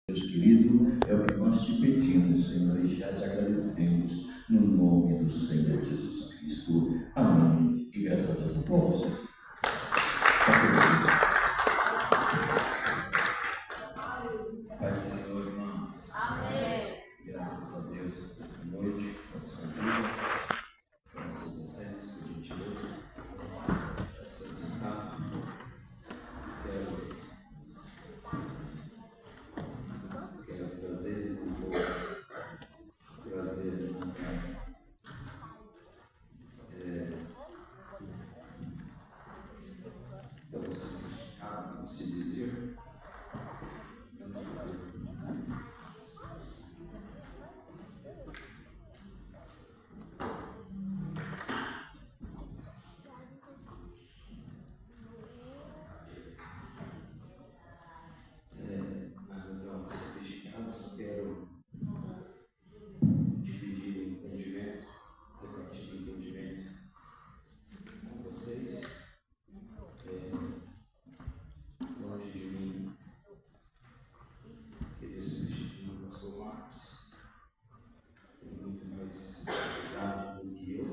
Deus querido, é o que nós te pedimos, Senhor, e já te agradecemos, no nome do Senhor Jesus Cristo. Amém. E graças a Deus, aplausos. Pai do Senhor, irmãos. Amém. Graças a Deus por essa noite, por sua vida, por seus assentos, por gentileza. Pode se assentar. Quero trazer então o significado, como se dizer, só quero dividir o entendimento, repartir o entendimento com vocês. Longe de mim querer substituir o pastor Marcos, tem muito mais cuidado do que eu,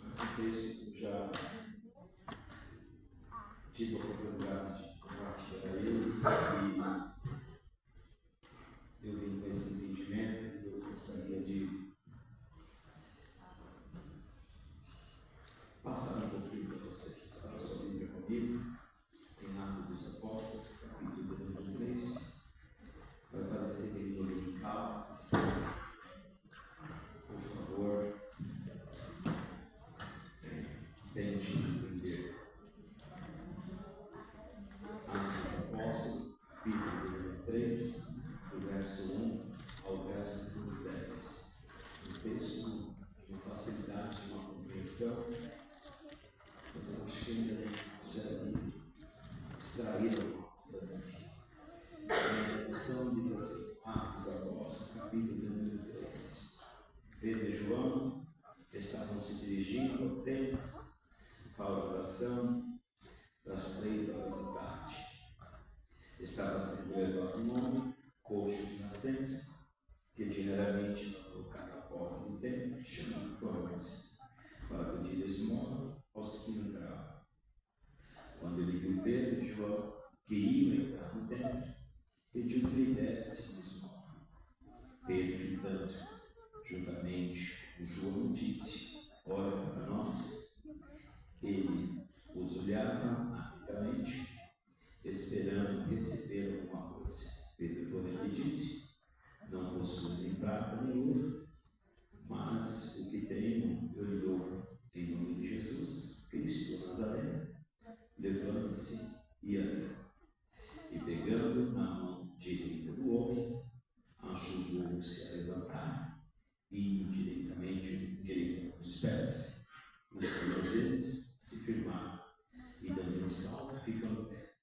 mas o texto que eu já tive a oportunidade de compartilhar ele, e eu vim com esse entendimento e eu gostaria de passar um pouquinho para vocês. Abra sua Bíblia comigo, em Atos dos Apóstolos, capítulo 3. Vai aparecer aqui no dominical. Por favor, tente entender. Atos dos Apóstolos, capítulo 3, do verso 1 ao verso 10. Um texto de uma facilidade, de uma compreensão, mas eu acho que ainda a gente consegue extrair alguma coisa daqui. A introdução diz assim: Atos dos Apóstolos, capítulo 3. Pedro e João estavam se dirigindo ao templo para a oração das 3 horas da tarde. Estava sendo levado um homem, coxo de nascença, que diariamente ia colocar à porta do templo, chamando Clóvis, para pedir esmola aos que entravam. Quando ele viu Pedro e João, que iam entrar no templo, pediu que lhe desse uma esmola. Pedro, fitando juntamente o João, disse: olha para nós. Ele os olhava atentamente, esperando receber alguma coisa. Pedro, porém, lhe disse: não possuo nem prata nem ouro, mas o que tenho eu lhe dou. Em nome de Jesus Cristo Nazareno, levanta-se e anda. E pegando na mão direita do homem, ajudou-se a levantar, e direitamente os pés, os tornozelos se firmaram, e dando um salto, ficou no pé.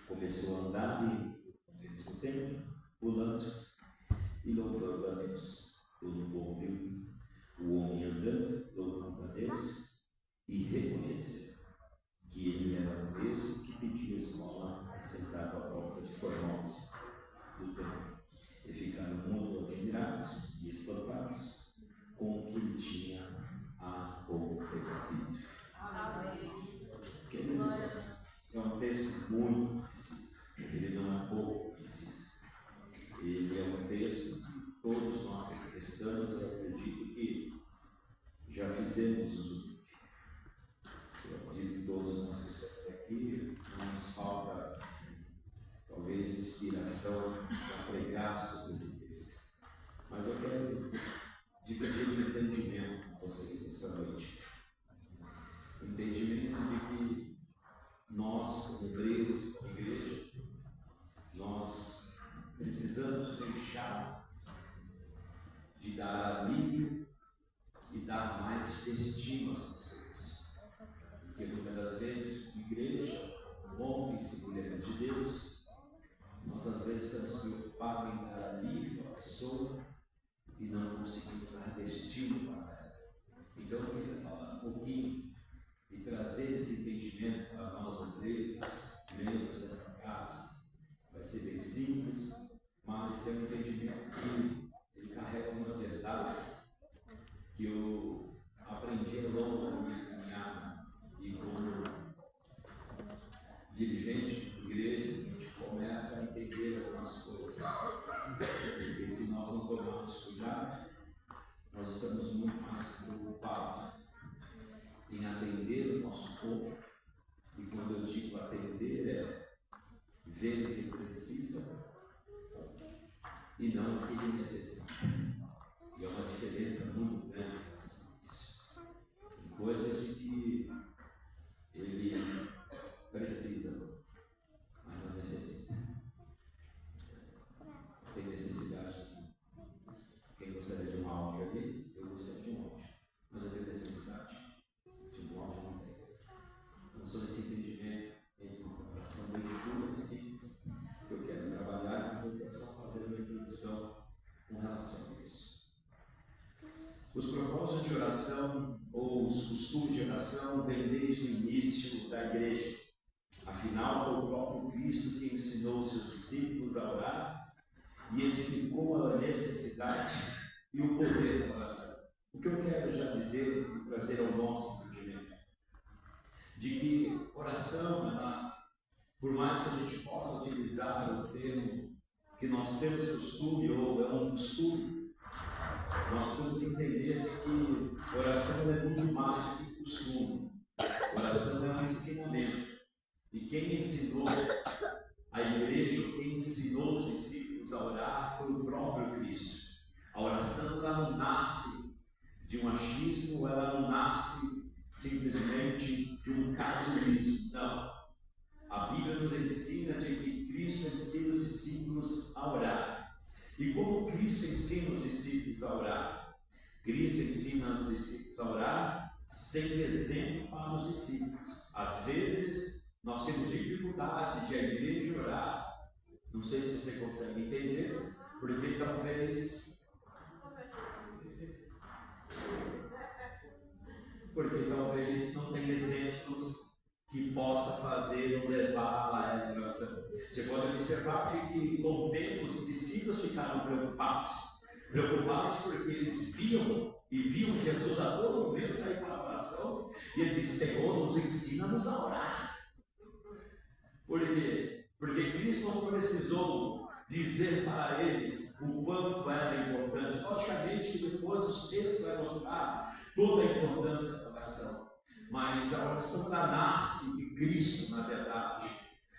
Começou a andar e eles no templo, pulando e louvando a Deus. Todo o povo viu o homem andando, louvando a Deus, e reconheceu que ele era o mesmo que pedia esmola sentado à porta de Formosa do templo. E ficaram muito admirados e espantados com o que lhe tinha acontecido. Queridos, é um texto muito conhecido, ele não é pouco conhecido. Ele é um texto que todos nós que aqui estamos, eu acredito que já fizemos uso dele. Eu acredito que todos nós que estamos aqui, não nos falta talvez inspiração para pregar sobre esse texto. Mas eu quero dividir o entendimento com vocês esta noite. O entendimento de que nós, como obreiros, como igreja, nós precisamos deixar de dar alívio e dar mais destino às pessoas. Porque muitas das vezes, como igreja, homens e mulheres de Deus, nós às vezes estamos preocupados em dar alívio à pessoa e não conseguimos dar destino para ela. Então eu queria falar um pouquinho e trazer esse entendimento para nós, obreiros, membros desta casa. Vai ser bem simples, esse é um entendimento que ele carrega algumas verdades que eu aprendi ao longo da minha caminhada e como dirigente de igreja, a gente começa a entender algumas coisas. Porque se nós não tomarmos cuidado, nós estamos muito mais preocupados em atender o nosso povo. E quando eu digo atender, é ver o que ele precisa e não o que ele necessita. E é uma diferença muito grande em relação a isso. Tem coisas de que ele precisa, mas não necessita. Tem necessidade aqui. Quem gostaria de um áudio ali, eu gostaria de um áudio. Mas eu tenho necessidade de um áudio, não tem. Então, sobre esse entendimento entre uma comparação bem pura e simples, que eu quero trabalhar, mas eu quero só fazer uma introdução com relação a isso. Os propósitos de oração, ou os costumes de oração, vêm desde o início da igreja. Afinal, foi o próprio Cristo que ensinou seus discípulos a orar e explicou a necessidade e o poder da oração. O que eu quero já dizer e trazer ao nosso entendimento, de que oração, por mais que a gente possa utilizar o termo que nós temos costume, ou é um costume, nós precisamos entender de que oração é muito mais do que costume. Oração é um ensinamento. E quem ensinou a igreja, quem ensinou os discípulos a orar, foi o próprio Cristo. A oração ela não nasce de um achismo, ela não nasce simplesmente de um casuísmo. Não. A Bíblia nos ensina de que Cristo ensina os discípulos a orar. E como Cristo ensina os discípulos a orar? Cristo ensina os discípulos a orar sendo exemplo para os discípulos. Às vezes, nós temos dificuldade de a igreja orar. Não sei se você consegue entender, porque talvez não tenha exemplos que possa fazer ou levar à oração. Você pode observar que com o tempo os discípulos ficaram preocupados porque eles viam Jesus a todo momento sair para a oração, e ele disse: Senhor, nos ensina-nos a orar. Por quê? Porque Cristo não precisou dizer para eles o quanto era importante. Logicamente que depois os textos vão mostrar toda a importância da oração, mas a oração nasce de Cristo, na verdade.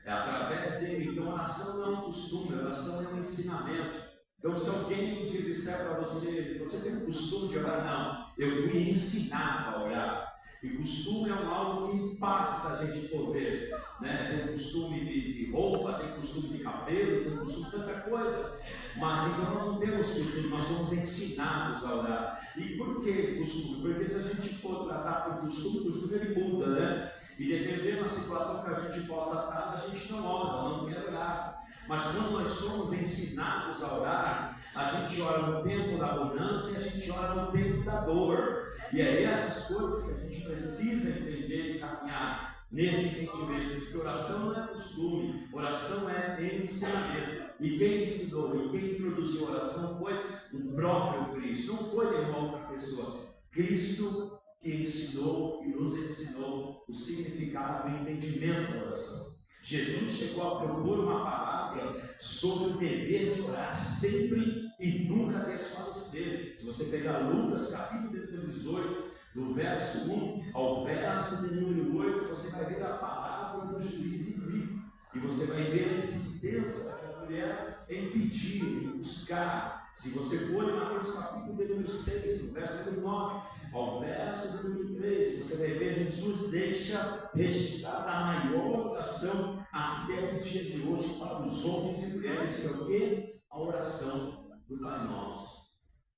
É através dele. Então a oração não é um costume, a oração é um ensinamento. Então, se alguém um dia disser para você, você tem o costume de orar? Não, eu fui ensinado a orar. E costume é algo que passa se a gente for ver, né? Tem costume de roupa, tem costume de cabelo, tem costume de tanta coisa. Mas então nós não temos costume, nós somos ensinados a orar. E por que costume? Porque se a gente for tratar por costume, o costume ele muda, né? E dependendo da situação que a gente possa estar, a gente não ora, não quer orar. Mas quando nós somos ensinados a orar, a gente ora no tempo da abundância e a gente ora no tempo da dor. E é essas coisas que a gente precisa entender e caminhar nesse entendimento de que oração não é costume, oração é ensinamento. E quem ensinou e quem introduziu a oração foi o próprio Cristo, não foi nenhuma outra pessoa. Cristo que ensinou e nos ensinou o significado do entendimento da oração. Jesus chegou a propor uma palavra sobre o dever de orar sempre e nunca desfalecer. Se você pegar Lucas capítulo 18, do verso 1 ao verso de número 8, você vai ver a palavra do juiz rico. E você vai ver a insistência daquela mulher em pedir, em buscar. Se você for em Mateus capítulo de número 6, no verso número 9, ao verso de número 13, você vai ver Jesus deixa registrada a maior oração até o dia de hoje para os homens e mulheres, que é o quê? A oração do Pai Nosso.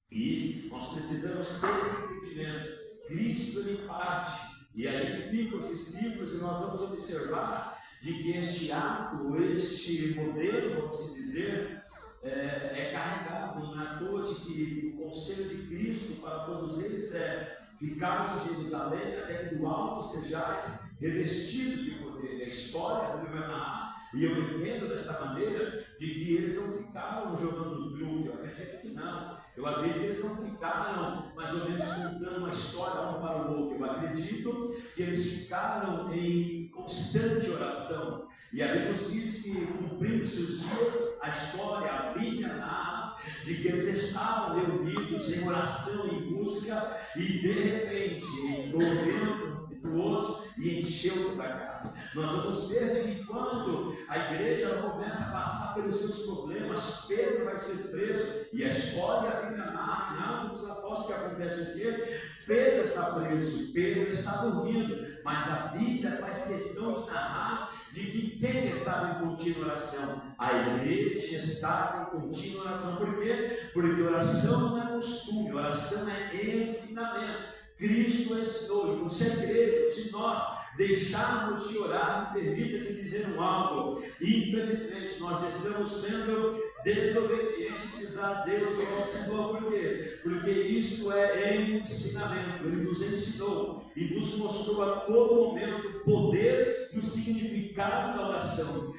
E nós precisamos ter esse entendimento. Cristo ele parte, e aí ficam os discípulos, e nós vamos observar de que este ato, este modelo, vamos dizer, é carregado, não é à toa de que o conselho de Cristo para todos eles é ficar em Jerusalém até que do alto sejais revestidos de poder. A história vai narrar E eu entendo desta maneira de que eles não ficaram jogando truque, eu acredito que não. Eu acredito que eles não ficaram mais ou menos contando uma história um para o outro. Eu acredito que eles ficaram em constante oração. E a Bíblia nos diz que, cumprindo-se os dias, a história, a Bíblia narra de que eles estavam reunidos em oração, em busca, e de repente entrou o vento impetuoso e encheu toda a casa. Nós vamos ver de que quando a igreja ela começa a passar pelos seus problemas, Pedro vai ser preso, e a história, a Bíblia narra, em Atos dos Apóstolos, que acontece o quê? Pedro está preso, Pedro está dormindo, mas a Bíblia faz questão de narrar de que quem estava em contínua oração? A igreja estava em contínua oração. Por quê? Porque oração não é costume, oração é ensinamento. Cristo ensinou, e se a igreja, se nós deixarmos de orar, me permita te dizer algo, infelizmente nós estamos sendo desobedientes a Deus e ao Senhor. Por quê? Porque isso é ensinamento. Ele nos ensinou e nos mostrou a todo momento o poder e o significado da oração.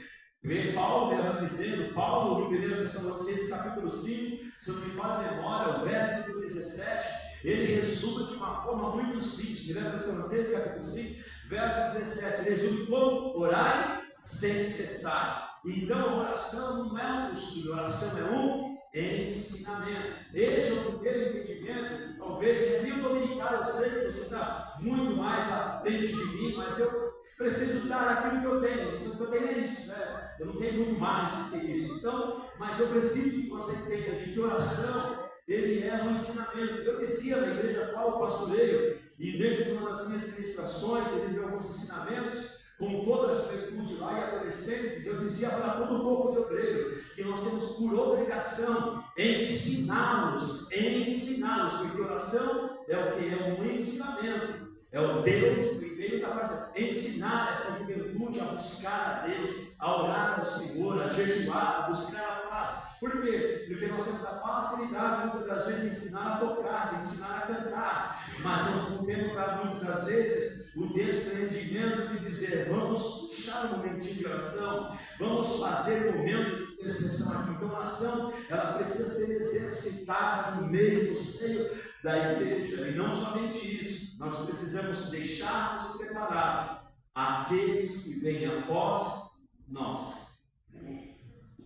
Paulo estava dizendo, Paulo em 1 Tessalonicenses capítulo 5, se eu não me falha a memória, o verso 17, ele resume de uma forma muito simples. 1 Tessalonicenses capítulo 5, verso 17, ele resume como orai sem cessar. Então a oração não é um costume, a oração é um ensinamento. Esse é o primeiro entendimento que talvez é meio dominical. Eu sei que você está muito mais à frente de mim, mas eu preciso dar aquilo que eu tenho. O que eu tenho é isso, né? Eu não tenho muito mais do que isso. Então, mas eu preciso que você entenda de que oração ele é um ensinamento. Eu dizia na igreja qual eu pastoreio, e dentro de uma das minhas ministrações, ele deu alguns ensinamentos, com toda a juventude lá e adolescentes. Eu dizia para todo o povo de obreiro que nós temos por obrigação ensiná-los, porque oração é o que? É um ensinamento. É o Deus primeiro da parte, ensinar esta juventude a buscar a Deus, a orar ao Senhor, a jejuar, a buscar a paz. Por quê? Porque nós temos a facilidade muitas das vezes de ensinar a tocar, de ensinar a cantar, mas nós não temos muitas das vezes o desprendimento de dizer, vamos puxar um momentinho de oração, vamos fazer um momento de intercessão aqui. Então a oração, ela precisa ser exercitada no meio, no seio da igreja, e não somente isso, nós precisamos deixar-nos preparar aqueles que vêm após nós,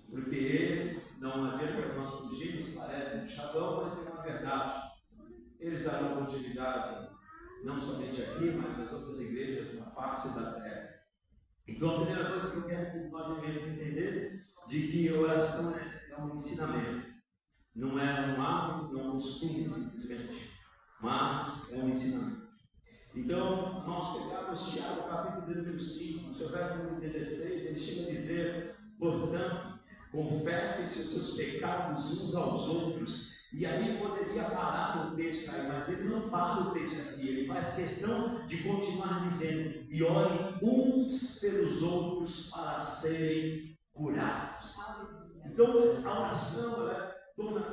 porque eles, não adianta nós fugirmos, parece um chavão, mas é uma verdade, eles darão continuidade, não somente aqui, mas nas outras igrejas na face da terra. Então a primeira coisa que eu quero que nós devemos entender, de que a oração é um ensinamento, não é um hábito, não é um costume simplesmente, mas é um ensinamento. Então, nós pegamos Tiago, capítulo número 5, no seu verso número 16, ele chega a dizer, portanto, confessem-se os seus pecados uns aos outros. E aí poderia parar o texto aí, mas ele não para o texto aqui, ele faz questão de continuar dizendo, e orem uns pelos outros para serem curados. Então, a oração ela é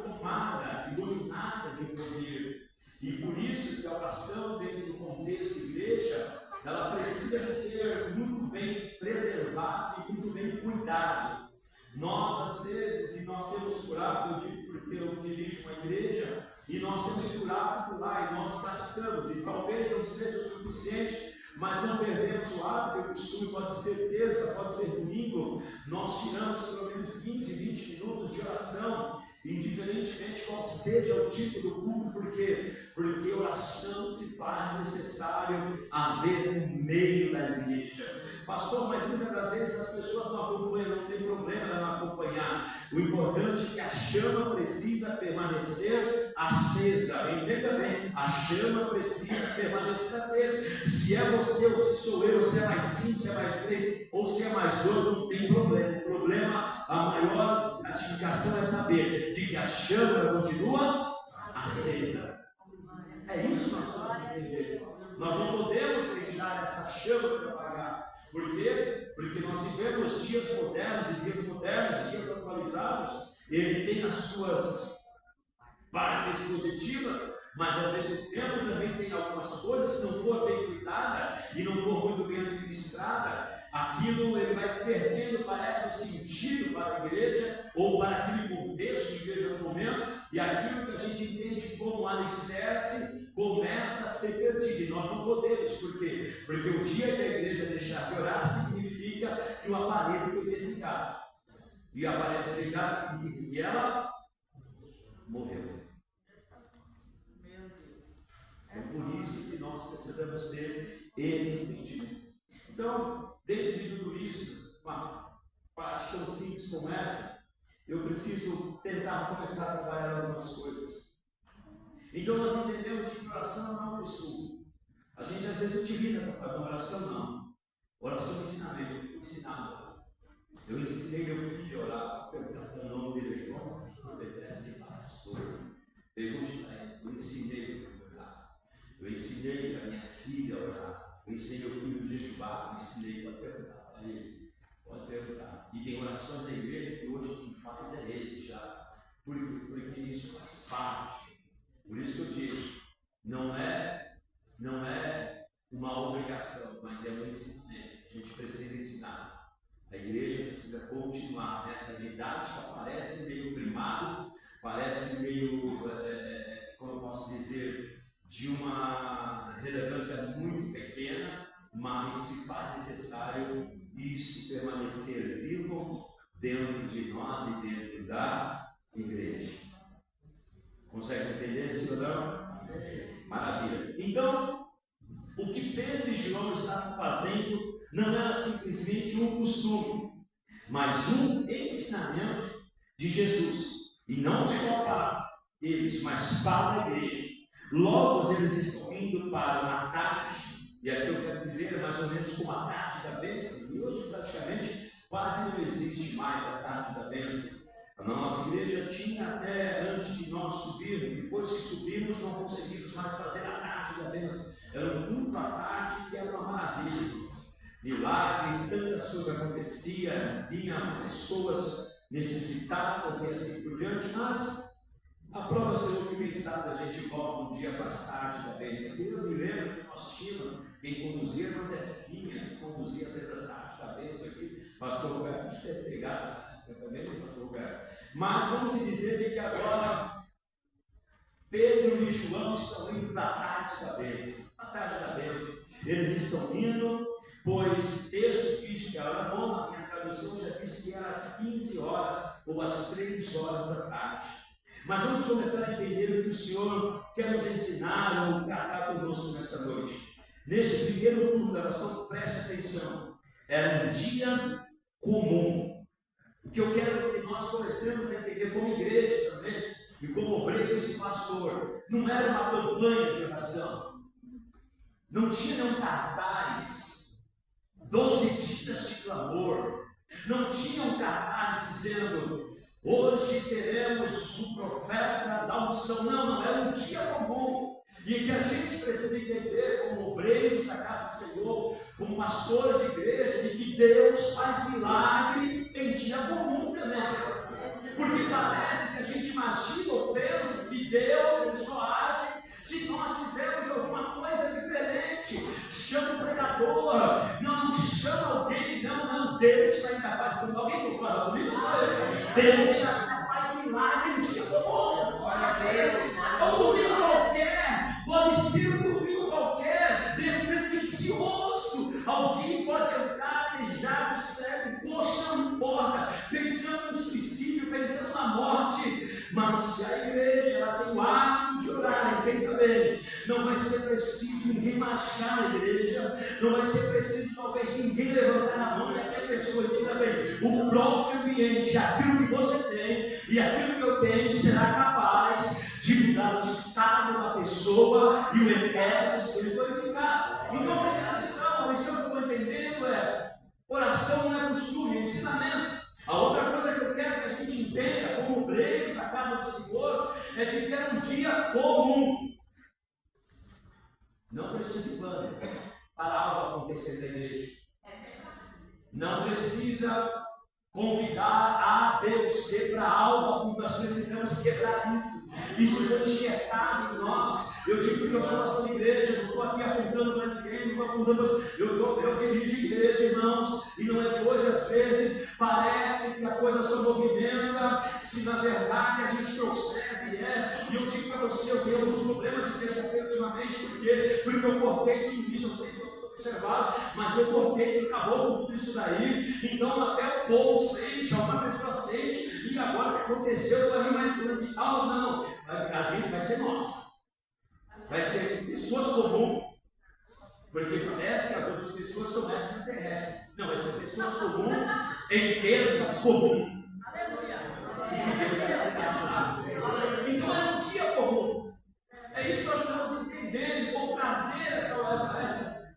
tomada e dominada de poder. E por isso que a oração, dentro do contexto igreja, ela precisa ser muito bem preservada e muito bem cuidada. Nós, às vezes, e nós temos por hábito, eu digo porque eu dirijo uma igreja, e nós temos por hábito lá, e nós gastamos, e talvez não seja o suficiente, mas não perdemos o hábito, o costume pode ser terça, pode ser domingo, nós tiramos pelo menos 15, 20 minutos de oração, indiferentemente qual seja o tipo do culto. Por quê? Porque oração se faz necessário haver no meio da igreja. Pastor, mas muitas das vezes as pessoas não acompanham, não tem problema ela não acompanhar. O importante é que a chama precisa permanecer acesa. Entenda bem, a chama precisa permanecer acesa. Se é você, ou se sou eu, ou se é mais 5, se é mais 3, ou se é mais 2, não tem problema. O problema, a maior gratificação é saber de que a chama continua acesa. É isso que nós temos que entender. Nós não podemos deixar essa chama se apagar. Por quê? Porque nós vivemos dias modernos, dias atualizados. Ele tem as suas partes positivas, mas ao mesmo tempo também tem algumas coisas, se não for bem cuidada e não for muito bem administrada, aquilo ele vai perdendo, parece, sentido para a igreja, ou para aquele contexto de igreja no momento, e aquilo que a gente entende como alicerce começa a ser perdido. E nós não podemos, por quê? Porque o dia que a igreja deixar de orar significa que o aparelho foi desligado. E o aparelho desligado significa que ela morreu. Então, por isso que nós precisamos ter esse entendimento. Então, dentro de tudo isso, uma parte tão simples como essa, eu preciso tentar começar a trabalhar algumas coisas. Então, nós entendemos que oração não é um costume. A gente às vezes utiliza essa palavra, oração não. Oração é ensinamento, eu fui ensinado. Eu ensinei meu filho a orar, perguntando o nome dele, João, de várias coisas. Pergunte para ele, eu ensinei meu filho a orar. Eu ensinei a minha filha a orar. Eu ensinei meu filho a jejuar. Eu ensinei para perguntar para ele. Pode perguntar. E tem orações da igreja que hoje quem faz é ele já. Porque isso faz parte. Por isso que eu disse, não é uma obrigação, mas é um ensinamento. A gente precisa ensinar. A igreja precisa continuar nessa didática, parece meio primário, parece meio, como eu posso dizer, de uma relevância muito pequena, mas se faz necessário isso permanecer vivo dentro de nós e dentro da igreja. Consegue entender, senhor? Maravilha. Então, o que Pedro e João estavam fazendo não era simplesmente um costume, mas um ensinamento de Jesus. E não só para eles, mas para a igreja. Logo, eles estão indo para uma tarde, e aqui eu quero dizer mais ou menos como a tarde da bênção, e hoje praticamente quase não existe mais a tarde da bênção. A nossa igreja tinha até antes de nós subirmos, depois que subimos não conseguimos mais fazer a tarde da bênção. Era um culto à tarde que era uma maravilha. Milagres, tantas coisas aconteciam, vinham pessoas necessitadas e assim por diante, mas a prova será que quem sabe a gente volta um dia mais tarde da bênção. Eu me lembro que nós tínhamos quem conduzia, mas é Fiquinha, que conduzia às vezes as tardes da bênção aqui, pastor Roberto, isso deve pegar essa também, pastor Roberto. Mas vamos dizer que agora Pedro e João estão indo para a tarde da bênção. A tarde da bênção. Eles estão indo, pois o texto diz que a hora nona, a minha tradução já disse que era às 15 horas ou às 3 horas da tarde. Mas vamos começar a entender o que o Senhor quer nos ensinar ou tratar conosco nesta noite. Neste primeiro culto da oração, preste atenção. Era um dia comum. O que eu quero que nós comecemos a entender como igreja também, e como obreiros e pastor, não era uma campanha de oração. Não tinha um cartaz, 12 dias de clamor. Não tinha um cartaz dizendo, hoje teremos o profeta da unção. Não, era um dia comum. E que a gente precisa entender como obreiros da casa do Senhor, como pastores de igreja, de que Deus faz milagre em dia comum também. Porque parece que a gente imagina ou pensa que Deus ele só age se nós fizermos alguma coisa diferente. Chama o pregador, não chama alguém, não, Deus é incapaz. Alguém que fala comigo? Deus faz milagre em dia comum. Ou domingo qualquer, pode ser um domingo qualquer, despretensioso. Alguém pode entrar aleijado, cego, coxa, não importa, pensando no suicídio, pensando na morte. Mas se a igreja ela tem o hábito de orar, entenda bem, não vai ser preciso ninguém marchar na igreja, não vai ser preciso talvez ninguém levantar a mão e até pessoa, entenda bem, o próprio ambiente, aquilo que você tem e aquilo que eu tenho será capaz de mudar o estado da pessoa e o eterno ser glorificado. Então a primeira lição, a lição que eu estou entendendo é: oração não é costume, é ensinamento. A outra coisa que eu quero que a gente entenda, como obreiros da casa do Senhor, é de que era um dia comum. Não precisa de plano para algo acontecer na igreja. Não precisa convidar A, B ou C para algo, nós precisamos quebrar isso. Isso foi enxertado em nós. Eu digo que eu sou pastor de igreja, eu não estou aqui apontando para ninguém, não estou apontando para... Eu dirijo igreja, irmãos, e não é de hoje. Às vezes parece que a coisa só movimenta, se na verdade a gente percebe, e eu digo para você, eu tenho alguns problemas de terça-feira ultimamente, porque eu cortei tudo isso, não sei se você observaram, mas eu cortei, acabou com tudo isso daí. Então até o povo sente, alguma pessoa sente, e agora o que aconteceu, eu estou ali mais falando de alma, não, a gente vai ser nós, vai ser pessoas comuns, porque parece que as outras pessoas são extraterrestres. Não, vai ser pessoas comuns em terças comuns. Então é um dia comum. É isso que nós precisamos entender e vamos trazer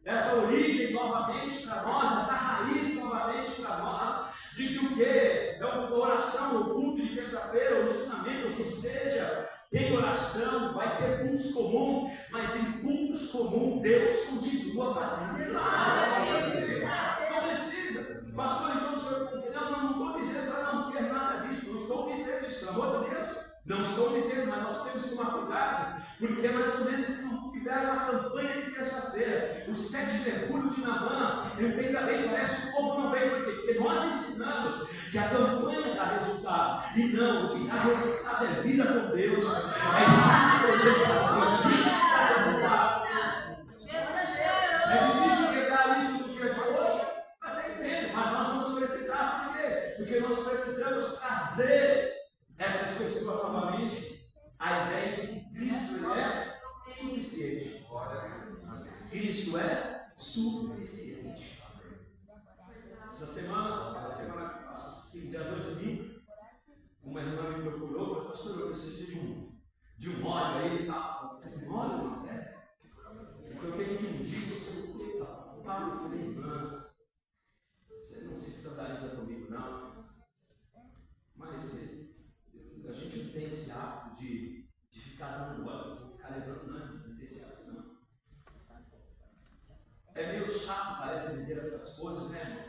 essa origem novamente para nós, essa raiz novamente para nós, de que o que? É uma oração, o culto de terça-feira, o ensinamento, o que seja, tem oração, vai ser cultos comuns, mas em cultos comuns Deus continua fazendo milagre. Não precisa, pastor, então o senhor não estou dizendo para não ter nada disso, não estou dizendo isso, pelo amor de Deus. Não estou dizendo, mas nós temos que tomar cuidado, porque é mais ou menos se não tiver uma campanha de terça-feira, o 7 de Mercúrio de Naamã, entenda bem, parece que o povo não vem, por quê? Porque nós ensinamos que a campanha dá resultado, e não, o que dá resultado é vida com Deus, é estar na presença de Deus, isso dá resultado. É difícil quebrar isso nos dias de hoje, até entendo, mas nós vamos precisar, por quê? Porque nós precisamos trazer essas pessoas novamente a ideia de que Cristo é suficiente. Cristo é suficiente. Essa semana, dia 2 de domingo, uma irmã me procurou e falou: pastor, eu preciso de um óleo aí e tal. Esse óleo, não é? Porque eu tenho que ungir você e tal. Eu falei: irmã, você não se escandaliza comigo, não. Mas a gente não tem esse hábito de ficar dando óleo, de ficar levando, não tem esse hábito, não. É meio chato, parece, dizer essas coisas, né, irmão?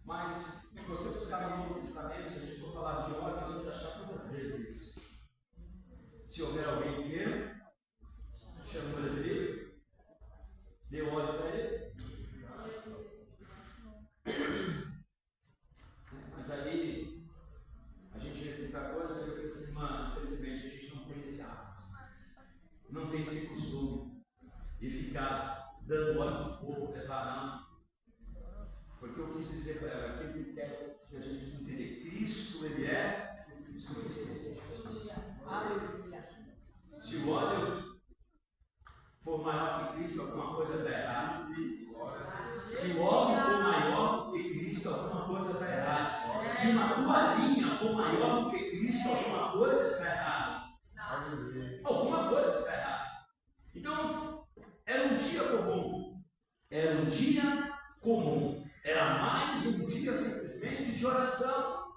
Mas, se você buscar no Novo Testamento, se a gente for falar de óleo, nós vamos achar muitas vezes isso. Se houver alguém fiel, chama o brasileiro, dê óleo para ele. Mas aí, a gente reflita a coisa e eu pensei: mano, infelizmente a gente não tem esse hábito, não tem esse costume de ficar dando óleo no povo, preparando. Porque eu quis dizer para ela que ele quer que a gente precisa entender: Cristo, ele é suficiente. Se o óleo for maior que Cristo, alguma coisa está errada. Se o óleo for maior do que Cristo, alguma coisa está errada. Se uma toalhinha for maior do que Cristo, alguma coisa está errada. Alguma coisa está errada. Então, era um dia comum. Era um dia comum. Era mais um dia simplesmente de oração.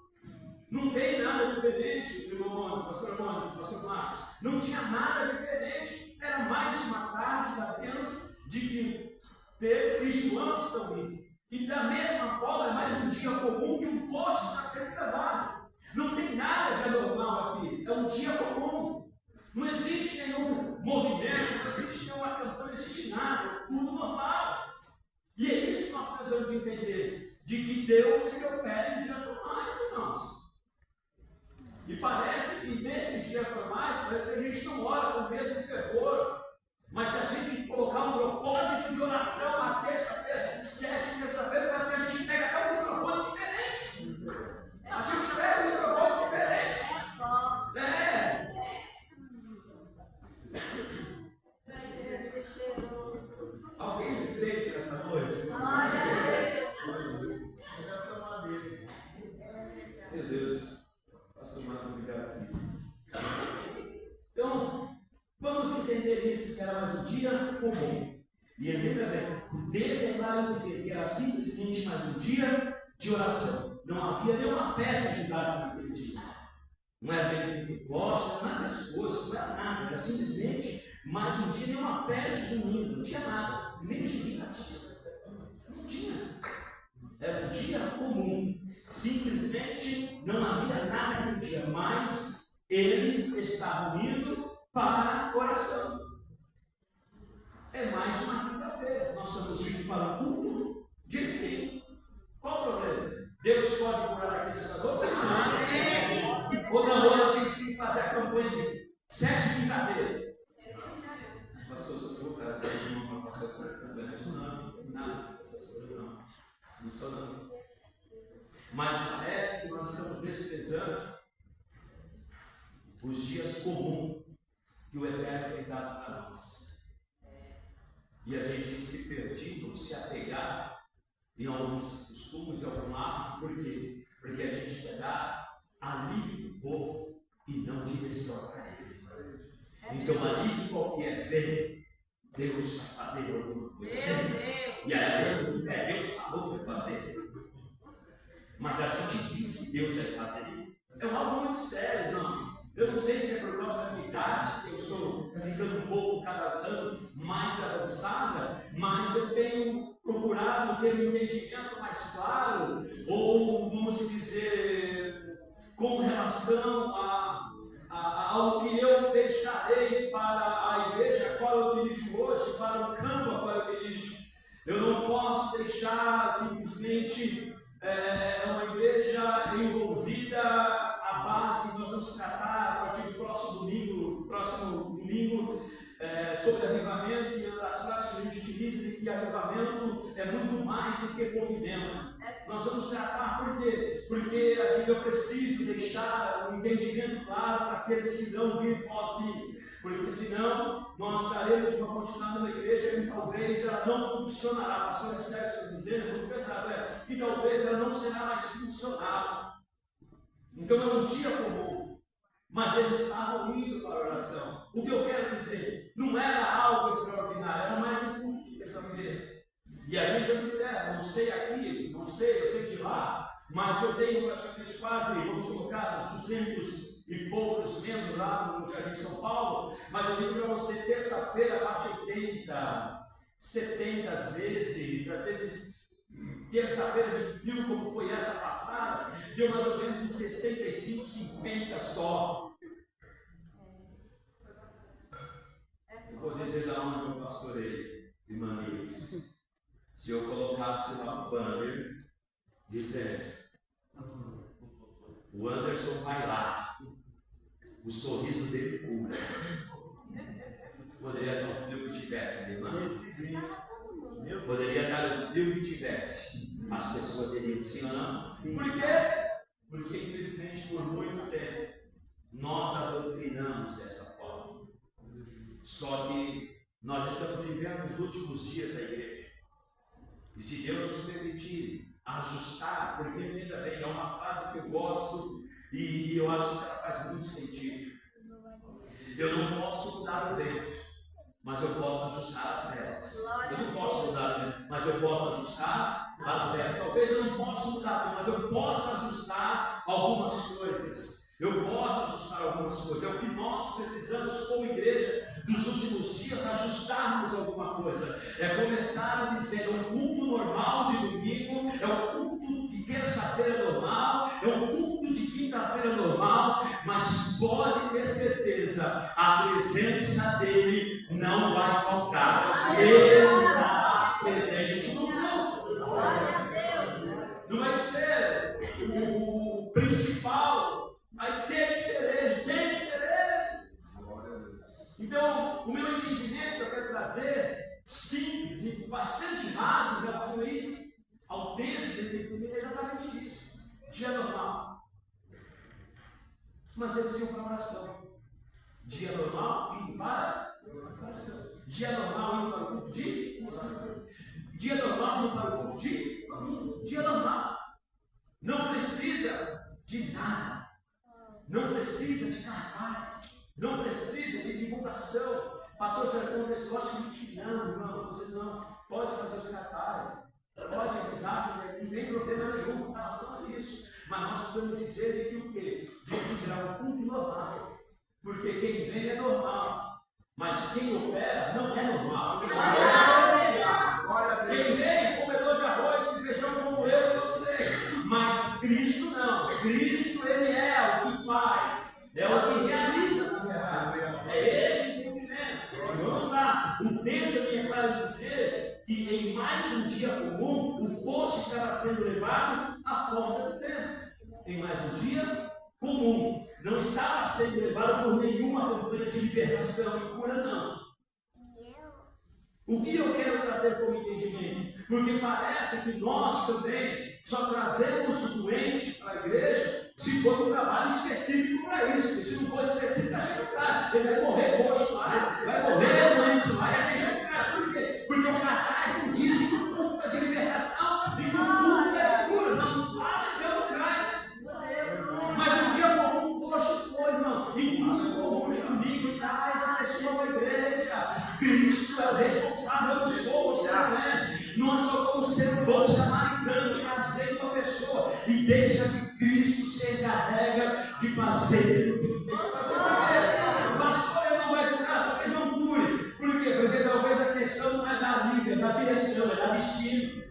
Não tem nada diferente, irmão Mônica, pastor Mônica, pastor Marcos. Não tinha nada diferente. Era mais uma tarde da bênção de que Pedro e João estão indo. E da mesma forma, é mais um dia comum que um coxo está sendo levado. Não tem nada de anormal aqui. É um dia comum. Não existe nenhum movimento, não existe nenhuma campanha, não existe nada. Tudo normal. E é isso que nós precisamos entender. De que Deus se opera em dias normais, irmãos. E parece que nesses dias normais, parece que a gente não ora com o mesmo fervor. Mas se a gente colocar um propósito de oração na terça-feira, 7 de terça-feira, parece que a gente pega até um microfone diferente. A gente pega um microfone diferente. Alguém entende nessa noite? Meu Deus. Pastor Marco, obrigado. Então, vamos entender isso, que era mais um dia comum. E entenda bem, o texto é claro dizer que era simplesmente mais um dia de oração. Não havia nenhuma festa judaica naquele dia. Não era dia de Pentecoste, não era essas coisas, não era nada. Era simplesmente mais um dia, nenhuma festa junina, não tinha nada. Nem junina tinha. Não tinha. Era um dia comum. Simplesmente não havia nada aquele dia, mas eles estavam indo para a oração. É mais uma quinta-feira. Nós estamos indo para o culto de ensino. Qual o problema? Deus pode curar aqui nessa noite? Não. Ou não, hoje a gente tem que fazer a campanha de 7 quinta-feira. Pastor, socorro, cara, não passou por isso não, essas coisas não sou não. Mas parece que nós estamos desprezando os dias comuns que o Eterno tem dado para nós. E a gente tem se perdido, se apegado em alguns costumes, em algum hábito. Por quê? Porque a gente quer dar alívio do povo e não direção para ele. Então, alívio qualquer vem, Deus vai fazer alguma coisa. E aí, Deus falou que vai fazer. Mas a gente disse que Deus vai fazer. É algo muito sério, irmãos. Eu não sei se é por causa da minha idade, que eu estou ficando um pouco cada ano mais avançada, mas eu tenho procurado ter um entendimento mais claro, ou vamos dizer, com relação ao que eu deixarei para a igreja a qual eu dirijo hoje, para o campo a qual eu dirijo. Eu não posso deixar simplesmente uma igreja envolvida à base. Nós vamos tratar a partir do próximo domingo sobre avivamento, e uma das frases que a gente utiliza de que avivamento é muito mais do que movimento. Nós vamos tratar por quê? Porque eu preciso deixar um entendimento claro para aqueles que não vir após mim. Porque senão nós daremos uma continuidade na igreja que talvez ela não funcionará. O pastor Sérgio está dizendo, é muito pesado, que talvez ela não será mais funcional. Então é um dia comum, mas eles estavam indo para a oração. O que eu quero dizer, não era algo extraordinário, era mais um culto dessa igreja. E a gente observa, não sei aqui, eu sei de lá, mas eu tenho praticamente quase, vamos colocar, uns 200 e poucos membros lá no Jardim São Paulo, mas eu digo para você, terça-feira bate 80, 70 às vezes terça-feira de frio, como foi essa passada, deu mais ou menos uns 65, 50 só. Eu vou dizer de onde eu pastorei, irmã Nietzsche. Se eu colocasse lá um banner dizendo: o Anderson vai lá, o sorriso dele cura. Poderia dar o frio que tivesse, minha irmã. Poderia dar o frio que tivesse. As pessoas iriam se amar. Por quê? Porque infelizmente por muito tempo nós a doutrinamos desta forma. Só que nós estamos vivendo os últimos dias da igreja. E se Deus nos permitir ajustar, porque entenda bem, é uma frase que eu gosto e eu acho que ela faz muito sentido. Eu não posso mudar o vento, mas eu posso ajustar as velas. Eu não posso mudar o vento, mas eu posso ajustar as velas. Talvez eu não possa mudar tudo, mas eu posso ajustar algumas coisas. Eu posso ajustar algumas coisas. É o que nós precisamos como igreja dos últimos dias, ajustarmos alguma coisa. É começar a dizer, é um culto normal de domingo, é um culto de terça-feira normal, é um culto de quinta-feira normal, mas pode ter certeza, a presença dele não vai faltar. Ele estará presente no culto. Não vai ser o principal. Aí tem que ser ele, tem que ser ele. Então, o meu entendimento que eu quero trazer, simples e bastante raso em relação a isso, ao texto dele, é exatamente isso. Dia normal. Mas eles iam para a oração. Dia normal, indo para a oração. Dia normal, indo para o culto de ensino. Dia normal, indo para o culto de domingo. Dia normal. Não precisa de nada. Não precisa de cartaz, não precisa de divulgação. Pastor Sertão, esse gosta de mentir, não, irmão. Você não pode fazer os cartazes, pode avisar, não tem problema nenhum com relação a isso. Mas nós precisamos dizer de que o quê? De que será um culto normal. Porque quem vem é normal, mas quem opera não é normal. Quem vem é comedor de arroz e feijão como eu e você, mas Cristo não. Cristo, ele é o que faz, é o que realiza, na verdade. É esse o entendimento. Vamos lá. O texto também é claro dizer que em mais um dia comum, o poço estava sendo levado à porta do templo. Em mais um dia comum. Não estava sendo levado por nenhuma campanha de libertação e cura, não. O que eu quero trazer como entendimento? Porque parece que nós também só trazemos o doente para a igreja se for um trabalho específico para isso. Porque se não for específico, a gente não traz. Ele vai morrer roxo lá, vai morrer doente lá, e a gente não traz. Por quê? Porque o cartaz não diz que o culto é de libertação e que o culto é de cura. Não, nada então não traz. Mas no dia comum, roxo foi, irmão. E culto comum de domingo traz a pessoa para a igreja. Cristo é o responsável, eu não sou, você não é. Nós só vamos ser um bom samaritano, trazendo uma pessoa e deixa que Cristo se encarrega de fazer o que ele tem que fazer para ele. O pastor ele não vai curar, talvez não cure. Por quê? Porque talvez a questão não é da alívio, é da direção, é da destino.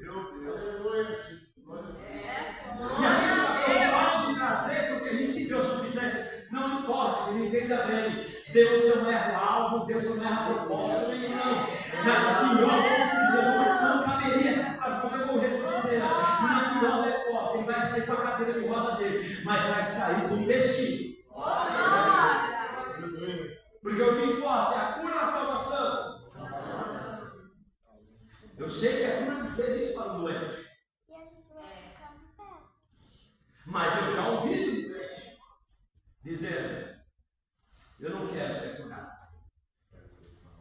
E a gente está preocupado em trazer, porque e se Deus não fizesse, não importa, ele entenda bem. Deus não erra o alvo, Deus não erra a proposta, não. Na pior, você dizer, não caberia essa frase, mas eu vou dizer, na pior resposta, ele vai sair com a cadeira de roda dele, mas vai sair com o destino. Porque o que importa é a cura e a salvação. Eu sei que é cura dizer isso para o doente. Mas eu já ouvi de um doente dizendo: eu não quero ser curado,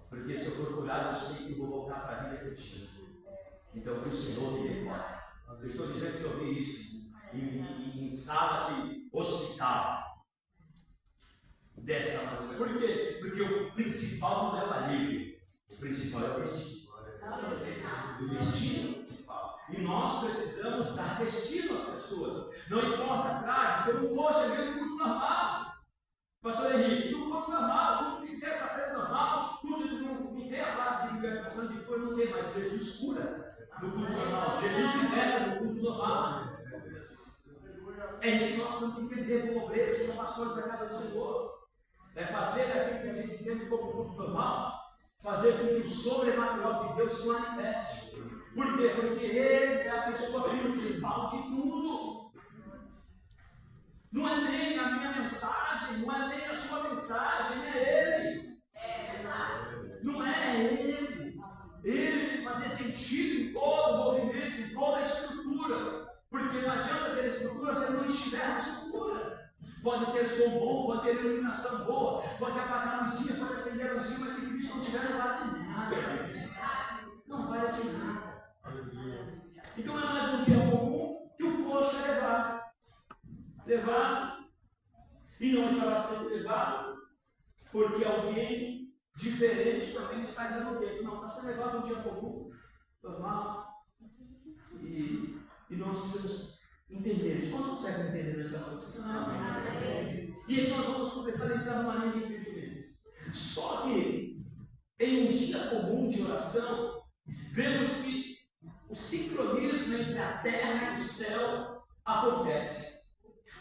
porque se eu for curado, eu sei que vou voltar para a vida que eu tinha. Então, que o Senhor me recorda. Eu estou dizendo que eu vi isso em sala de hospital, desta maneira. Por quê? Porque o principal não é o alívio, o principal é o destino. O destino é o principal. E nós precisamos dar destino às pessoas. Não importa atrás, então o coxa é meio culto normal. Pastor Henrique, no culto normal, culto de terça-feira normal, culto não tem a parte de libertação de cura, não tem, mas Jesus cura no culto normal. Jesus liberta no culto normal. É isso que nós vamos entender como obreiros, como pastores da casa do Senhor. É fazer aquilo que a gente entende como culto normal, fazer com que o sobrenatural de Deus se manifeste. Por quê? Porque Ele é a pessoa principal de tudo. Não é nem a minha mensagem, não é nem a sua mensagem, é Ele. Não é Ele. Ele tem que fazer sentido em todo o movimento, em toda a estrutura. Porque não adianta ter estrutura se ele não estiver na estrutura. Pode ter som bom, pode ter iluminação boa, pode apagar a luzinha, pode acender a luzinha, mas se Cristo não tiver, não vale de nada. Não vale de nada. Então é mais um dia comum que o coxo é levado, e não estava sendo levado porque alguém diferente também está dando tempo. Não, está sendo levado um dia comum, normal, e nós precisamos entender isso. Nós conseguimos entender nessa noite? E aí nós vamos começar a entrar numa linha de entendimento. Só que em um dia comum de oração, vemos que o sincronismo entre a terra e o céu acontece.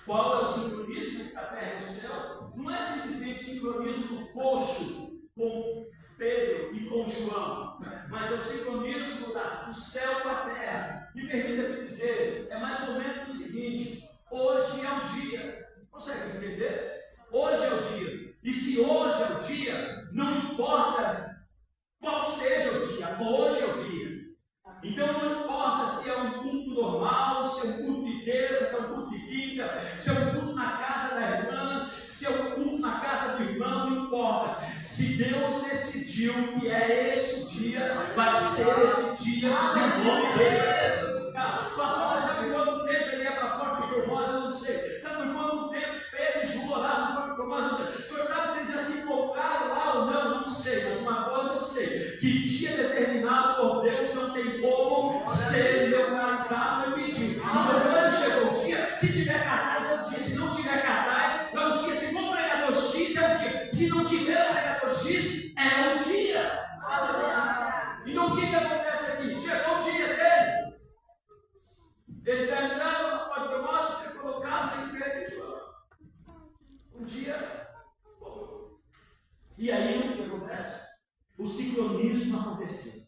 Qual é o sincronismo entre a terra e o céu? Não é simplesmente o sincronismo do coxo com Pedro e com João, mas é o sincronismo do céu com a terra. Me permita te dizer, é mais ou menos o seguinte: hoje é o dia. Consegue entender? Hoje é o dia. E se hoje é o dia, não importa qual seja o dia, hoje é o dia. Então não importa se é um culto normal, se é um culto de terça, se é um culto de quinta, se é um culto na casa da irmã, se é um culto na casa do irmão, não importa. Se Deus decidiu que é este dia, vai ser este dia, em nome dele vai ser santificado. Pastor, você sabe quanto tempo ele ia para a porta de Formosa? Eu não sei. Sabe quanto tempo Pedro e João oraram na porta de Formosa? Não sei. O senhor sabe se eles já se encontraram lá ou não? Não sei, mas uma coisa eu sei, que dia determinado por Deus não tem como ser neutralizado e pedido. Então quando chegou o dia, se tiver cartaz é o dia, se não tiver cartaz é o dia, se for pregador X é o dia, se não tiver pregador X é o dia. Então o que acontece aqui? Chegou o dia dele, ele terminaram, pode tomar, você dia. E aí o que acontece? O sincronismo aconteceu.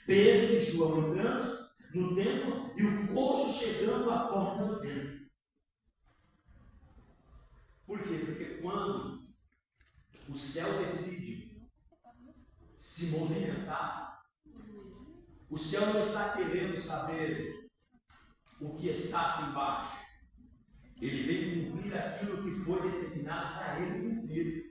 Pedro e João entrando no templo e o coxo chegando à porta do templo. Por quê? Porque quando o céu decide se movimentar, o céu não está querendo saber o que está aqui embaixo. Ele veio cumprir aquilo que foi determinado para ele cumprir.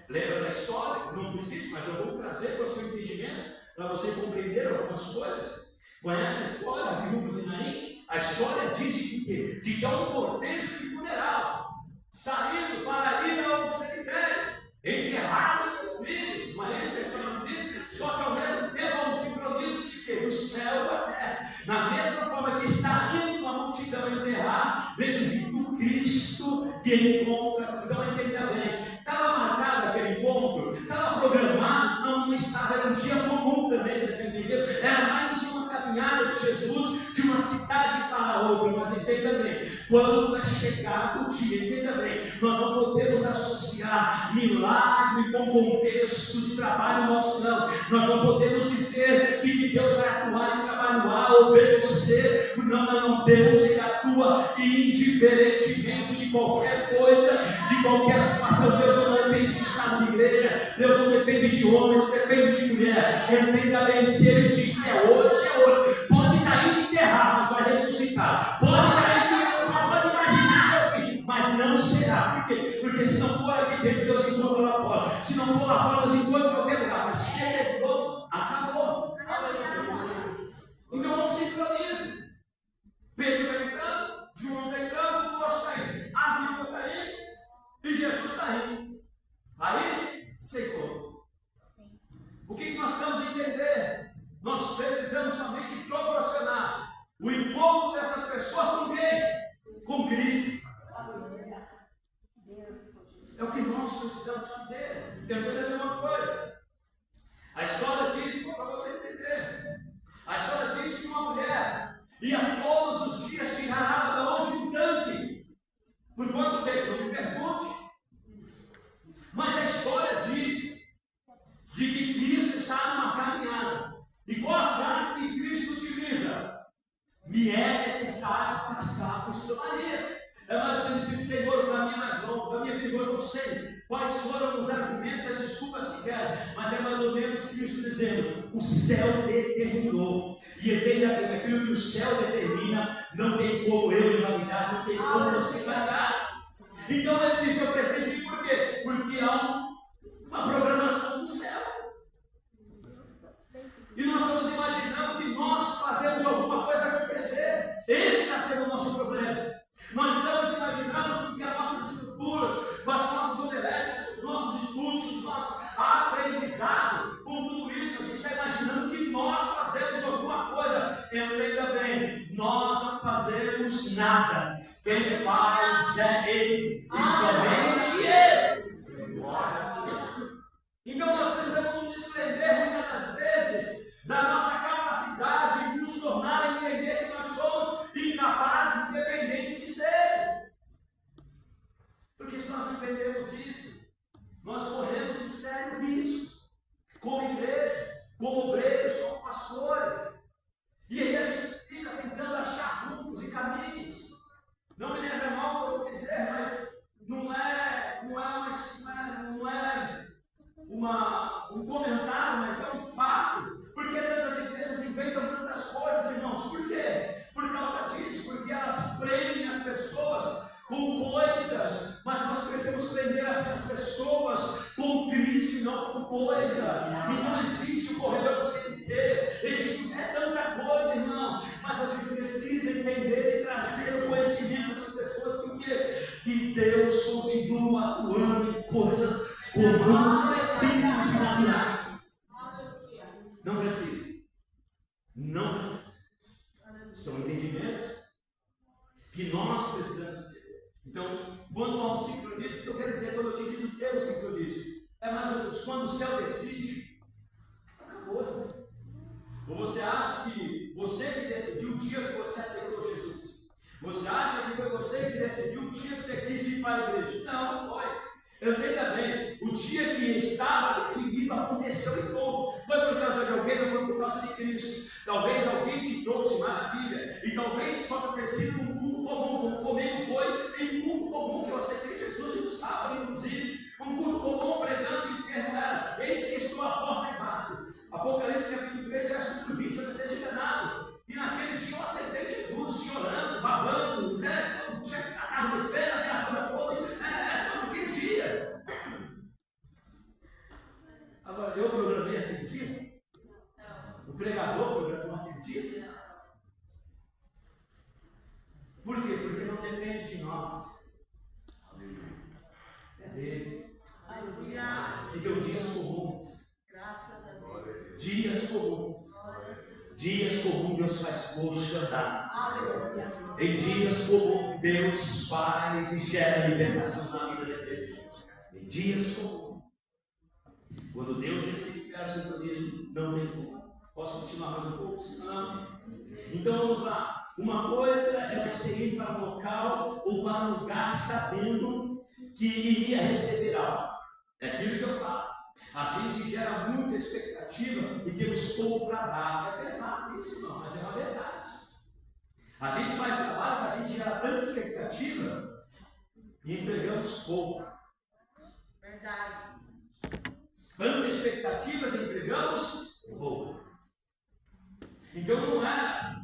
Lembra da história? Não preciso, mas eu vou trazer para o seu entendimento, para você compreender algumas coisas. Conhece a história da viúva de Naim? A história diz de que é um cortejo de funeral, saindo para ir ao cemitério, enterrar o seu filho. Não é isso que a história não diz? Só que ao mesmo tempo há um sincronismo de quê? Do céu à terra. Na mesma forma que está indo a multidão enterrar, vem vindo Cristo que encontra. Então entenda bem, estava marcado aquele encontro, estava programado, não estava, era um dia comum também, você está entendendo? Era mais uma caminhada de Jesus de uma cidade para outra, mas entenda bem, quando é chegado o dia, entenda bem, nós não podemos associar milagre com contexto de trabalho nosso, não. Nós não podemos dizer que Deus vai atuar em trabalho A, obedecer. Não, Deus ele atua indiferentemente de qualquer coisa, de qualquer situação. Deus não depende de estar na igreja, Deus não depende de homem, não depende de mulher. Entenda bem, se ele disse é hoje, é hoje. Pode cair enterrado, mas vai ressuscitar. Pode cair, pode imaginar, meu filho, mas não será. Por quê? Porque se não for aqui dentro, Deus encontra lá fora. Se não for lá fora, Deus encontra em qualquer lugar. Mas se ele encontrou, acabou. Então vamos sincronismo. Pedro está entrando, João está entrando, o coxo está indo, a viúva está indo e Jesus está indo. Aí, secou. O que nós temos que entender? Nós precisamos somente proporcionar o encontro dessas pessoas com quem? Com Cristo. É o que nós precisamos fazer. Entendendo uma coisa? A história diz, só para você entender. A história diz que uma mulher ia todos os dias tirar água da onde? Do tanque. Por quanto tempo? Não me pergunte. Mas a história diz de que Cristo está numa caminhada. E qual a frase que Cristo utiliza? Me é necessário passar por Samaria. É mais ou menos assim, Senhor, o caminho é mais longo, o caminho é perigoso, não sei quais foram os argumentos, as desculpas que querem, mas é mais ou menos Cristo dizendo, o céu determinou. E entenda bem, aquilo que o céu determina, não tem como eu invalidar, não tem como você invalidar. Então ele disse, eu preciso ir por quê? Porque há uma programação do céu. E nós estamos imaginando que nós fazemos alguma coisa acontecer. Esse está sendo o nosso problema. Nós estamos imaginando que as nossas estruturas, com as nossas obelécias, com os nossos estudos, com os nossos aprendizados, com tudo isso, a gente está imaginando que nós fazemos alguma coisa. Entenda bem, nós não fazemos nada. Quem faz é Ele, e somente Ele. Então nós precisamos nos desprender muitas das vezes da nossa capacidade de nos tornar a entender que nós somos incapazes e dependentes dele. Porque se nós não entendemos isso, nós corremos um sério risco, como igreja, como obreiros, como pastores. E aí a gente fica tentando achar rumos e caminhos. Não me leve mal o que eu vou dizer, mas não é um comentário, mas é um fato. Por que tantas igrejas inventam tantas coisas, irmãos? Por quê? Por causa disso, porque elas prendem as pessoas com coisas, mas nós precisamos prender as pessoas com Cristo e não com coisas. Então existe o corredor do CNT, existe tanta coisa, irmão, mas a gente precisa entender e trazer o conhecimento dessas pessoas, porque que Deus continua atuando em coisas comuns, simples e naturais. Não precisa. Não precisa. São entendimentos que nós precisamos ter. Então, quando há um sincronismo, o que eu quero dizer quando eu te digo o termo sincronismo? É mais ou menos quando o céu decide, acabou. Ou você acha que você que decidiu o dia que você aceitou Jesus? Você acha que foi você que decidiu o dia que você quis ir para a igreja? Não, não foi. Entenda bem, o dia que estava definido aconteceu e ponto. Foi por causa de alguém, não foi por causa de Cristo. Talvez alguém te trouxe, maravilha, e talvez possa ter sido um culto comum, como comigo foi, em um culto comum que eu aceitei Jesus no sábado, inclusive, um culto comum pregando e o termo era: eis que estou à porta e bato. Apocalipse capítulo 3, versículo 20, se eu não esteja enganado. E naquele dia eu aceitei Jesus, chorando, babando, atardecendo, aquela coisa toda, naquele dia. Agora, eu programei aquele dia? O pregador programou aquele dia? Por quê? Porque não depende de nós. É dele. Então, dias comuns. Graças a Deus. Dias comuns. Dias comuns Deus faz coxa andar. Em dias comuns Deus faz e gera libertação na vida daqueles. Em dias comuns. Quando Deus decide criar o sintonismo, não tem como. Posso continuar mais um pouco? Senão. Então vamos lá. Uma coisa é você ir para um local ou para um lugar sabendo que iria receber algo. É aquilo que eu falo. A gente gera muita expectativa e temos pouco para dar. É pesado isso, não, mas é uma verdade. A gente faz trabalho, a gente gera tanta expectativa e entregamos pouco. Verdade. Tantas expectativas e entregamos pouco. Então não é.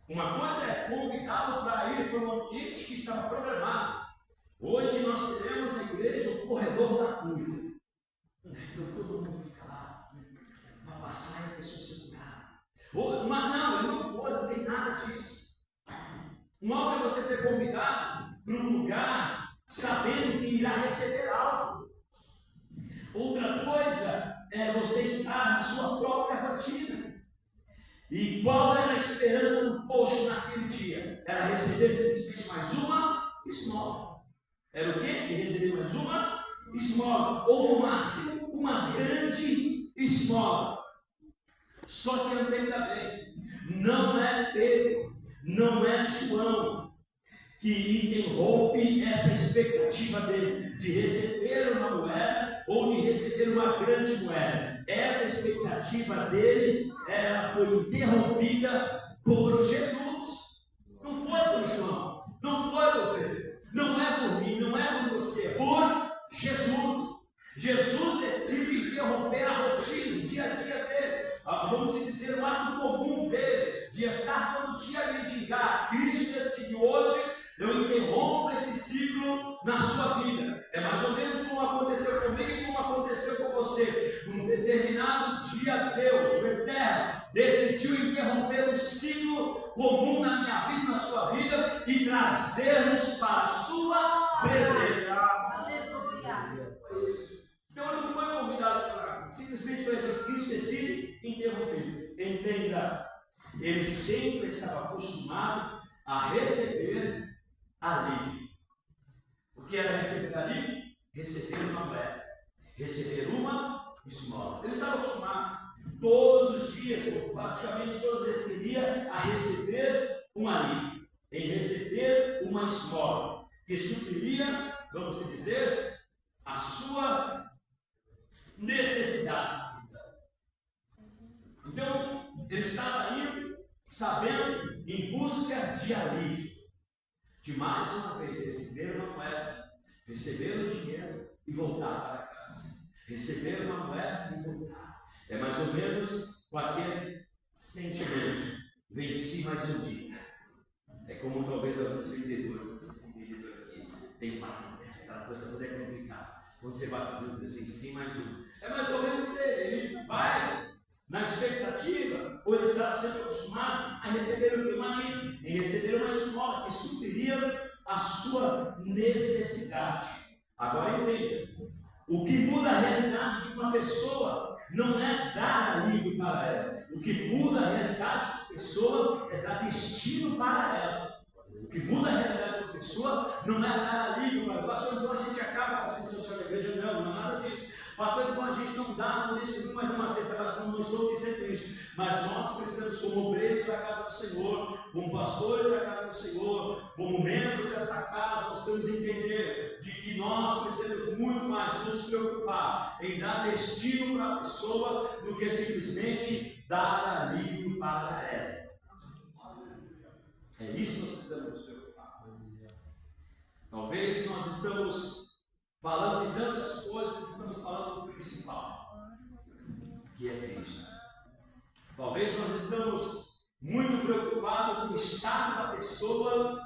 Uma coisa é convidá-lo para ir para um ambiente que estava programado. Hoje nós teremos na igreja o corredor da curva. Então todo mundo fica lá, vai passar e a pessoa se curar. Mas não, ele não foi, não tem nada disso. Uma é você ser convidado para um lugar sabendo que irá receber algo. Outra coisa é você estar na sua própria rotina. E qual era a esperança do posto naquele dia? Era receber simplesmente mais uma esmola. Era o quê? Ele recebeu mais uma esmola. Ou no máximo, uma grande esmola. Só que entenda bem, não é Pedro, não é João que interrompe essa expectativa dele de receber uma moeda ou de receber uma grande moeda. Essa expectativa dele foi interrompida por Jesus. Não foi por João, não foi por Pedro, não é por mim, não é por você, é por Jesus. Jesus decide interromper a rotina, o dia a dia dele, vamos dizer, o ato comum dele, de estar todo dia a mendigar. Cristo decidiu hoje: eu interrompo esse ciclo na sua vida. É mais ou menos como aconteceu comigo e como aconteceu com você. Num determinado dia, Deus, o Eterno, decidiu interromper um ciclo comum na minha vida, na sua vida, e trazer-nos para a sua presença. Aleluia. Então ele não foi convidado para simplesmente para esse. Cristo decide interromper. Entenda, ele sempre estava acostumado a receber alívio. O que era receber alívio? Receber uma moeda, receber uma esmola. Ele estava acostumado todos os dias, ou praticamente todos os dias, queria a receber um alívio, em receber uma esmola, que supriria, vamos dizer, a sua necessidade. Então, ele estava indo, sabendo, em busca de alívio. De mais uma vez receber uma moeda, receber o dinheiro e voltar para casa. Receber uma moeda e voltar. É mais ou menos com aquele sentimento: venci mais um dia. É como talvez alguns vendedores, vocês têm vendedor aqui, tem que bater, né? Aquela coisa toda é complicada. Quando você bate o Deus, venci mais um. É mais ou menos ele vai na expectativa, ou ele estava sempre acostumado a receber o que? Uma alívio, em receber uma esmola que supriria a sua necessidade. Agora entenda, o que muda a realidade de uma pessoa não é dar alívio para ela. O que muda a realidade de uma pessoa é dar destino para ela. O que muda a realidade da pessoa não é dar alívio para ela. Pastor, então a gente acaba com a assistência social da igreja. Não, não é nada disso. Pastor, então a gente não dá, não distribui mais uma cesta básica, não estou dizendo isso. Mas nós precisamos, como obreiros da casa do Senhor, como pastores da casa do Senhor, como membros desta casa, nós temos que entender de que nós precisamos muito mais nos preocupar em dar destino para a pessoa do que simplesmente dar alívio para ela. É isso que nós precisamos nos preocupar. Talvez nós estamos falando de tantas coisas que estamos falando do principal, que é Cristo. Talvez nós estamos muito preocupados com o estado da pessoa,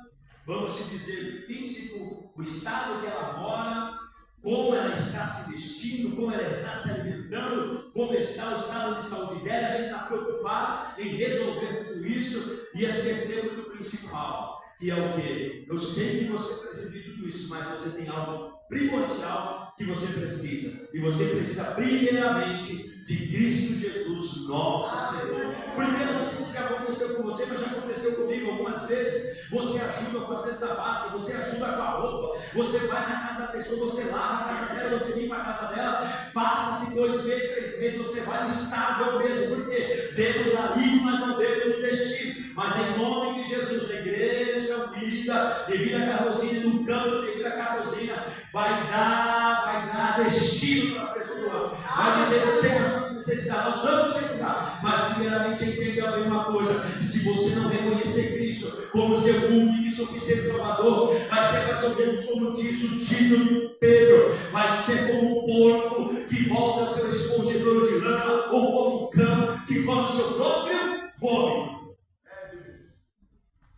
vamos dizer físico, o estado que ela mora, como ela está se vestindo, como ela está se alimentando, como está o estado de saúde dela. A gente está preocupado em resolver tudo isso e esquecemos do principal, que é o quê? Eu sei que você precisa de tudo isso, mas você tem algo primordial que você precisa, e você precisa primeiramente de Cristo Jesus, nosso Senhor. Porque eu não sei se já aconteceu com você, mas já aconteceu comigo algumas vezes. Você ajuda com a cesta básica, você ajuda com a roupa, você vai na casa da pessoa, você lava a casa dela, você limpa a casa dela, passa-se 2 meses, 3 meses, você vai no estável mesmo, porque vemos alívio, mas não vemos o destino. Mas em nome de Jesus, a igreja unida, devido à Carmozina, no campo, devido à Carmozina, vai dar destino para as pessoas. Vai dizer, eu sei as suas necessidades, nós vamos te ajudar. Mas primeiramente entenda bem uma coisa: se você não reconhecer Cristo como seu único e suficiente Salvador, vai ser mais ou menos como diz o título de Pedro, vai ser como um porco que volta ao seu esponjedouro de lama, ou como um cão que come o seu próprio vômito.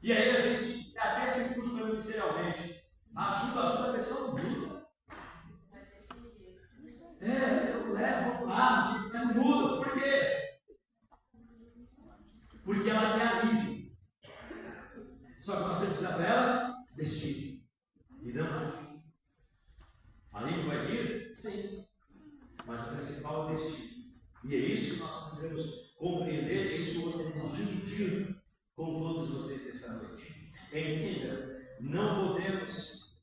E aí a gente até se frustra ministerialmente. Ajuda a pessoa não muda. Eu levo lá, não muda. Por quê? Porque ela quer alívio. Só que nós temos que dar para ela destino. E não alívio. Alívio vai vir? Sim. Mas o principal é o destino. E é isso que nós precisamos compreender, é isso que eu gostaria de dividir com todos vocês nesta noite. Entenda, não podemos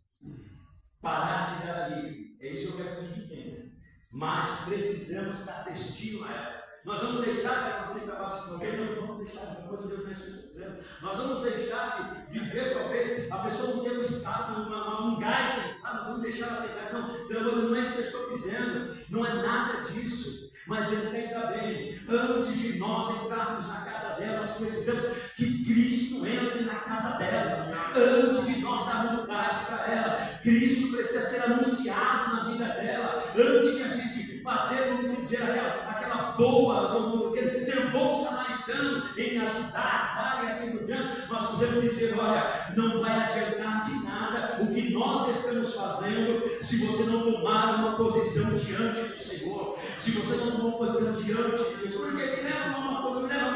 parar de dar alívio. É isso que eu quero que a gente entenda. Mas precisamos dar destino a ela. Nós vamos deixar que a nossa trabalho se prover, nós não vamos deixar, pelo amor de Deus, não é isso que eu estou dizendo. Nós vamos deixar de ver, talvez, a pessoa não ter um estado, um gás, nós vamos deixar ela aceitar. Não, pelo amor de Deus, não é isso que eu estou dizendo. Não é nada disso. Mas entenda bem, antes de nós entrarmos na casa dela, nós precisamos que Cristo entre na casa dela. Antes de nós darmos o gás para ela, Cristo precisa ser anunciado na vida dela. Antes de a gente fazer, vamos dizer, aquela boa, ser um bom samaritano em ajudar, dar e assim por diante, nós precisamos dizer: olha, não vai adiantar de nada o que nós estamos fazendo se você não tomar uma posição diante do Senhor, se você não tomar uma posição diante de Deus. Porque me leva a uma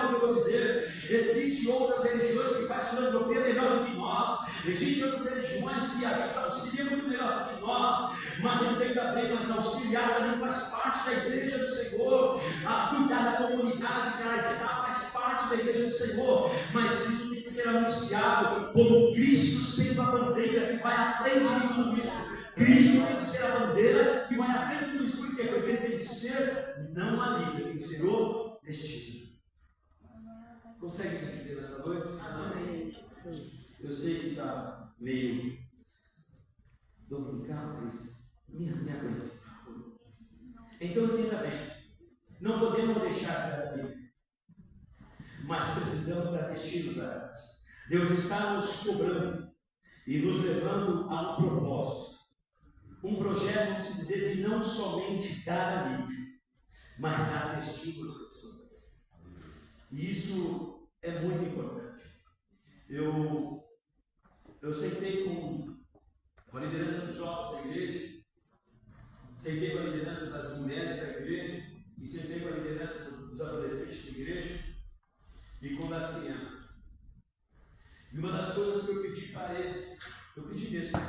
que eu vou dizer: existem outras religiões que fazem uma doutrina melhor do que nós, existem outras religiões que auxiliam muito melhor do que nós, mas entenda bem, mas auxiliar também faz parte da igreja do Senhor. Cuidar da comunidade que ela está faz parte da igreja do Senhor, mas isso tem que ser anunciado como Cristo sendo a bandeira que vai à frente de tudo isso. Cristo tem que ser a bandeira que vai à frente de tudo isso. Por quê? Porque ele tem que ser não a líder, tem que ser o destino. Consegue entender nessa noite? Amém. Eu sei que está meio complicado, mas me aguenta, por favor. Então entenda bem, não podemos deixar de dar vida, mas precisamos dar destinos a elas. Deus está nos cobrando e nos levando a um propósito, um projeto, vamos dizer, de não somente dar alívio, mas dar destino às pessoas. E isso é muito importante. Eu sentei com a liderança dos jovens da igreja, sentei com a liderança das mulheres da igreja e sentei com a liderança dos adolescentes da igreja e com das crianças. E uma das coisas que eu pedi para eles, eu pedi mesmo,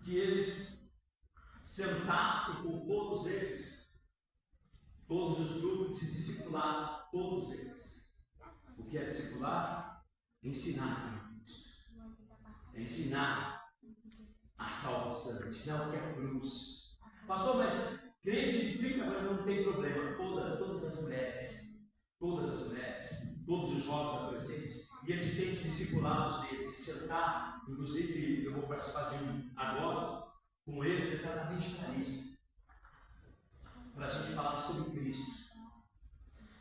que eles sentassem com todos eles, todos os grupos, e discipulassem todos eles. O que é discipular? Ensinar. É ensinar a salvação, ensinar o que é a cruz. Pastor, mas crente fica, agora não tem problema. Todas as mulheres, todos os jovens, adolescentes, e eles têm os discipulados deles, e sentar, inclusive eu vou participar de um agora, com eles exatamente para isso. Para a gente falar sobre Cristo,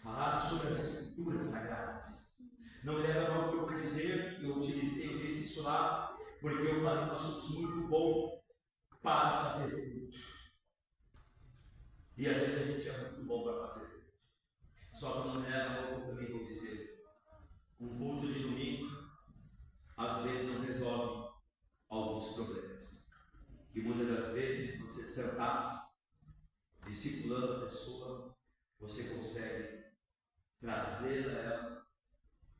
falar sobre as Escrituras Sagradas. Não me leva mal o que eu vou dizer, eu disse isso lá, porque eu falei que nós somos muito bons para fazer culto. E às vezes a gente é muito bom para fazer culto. Só que não me leva mal o que eu também vou dizer. Um culto de domingo, às vezes não resolve alguns problemas. Que muitas das vezes você sentado, discipulando a pessoa, você consegue trazer ela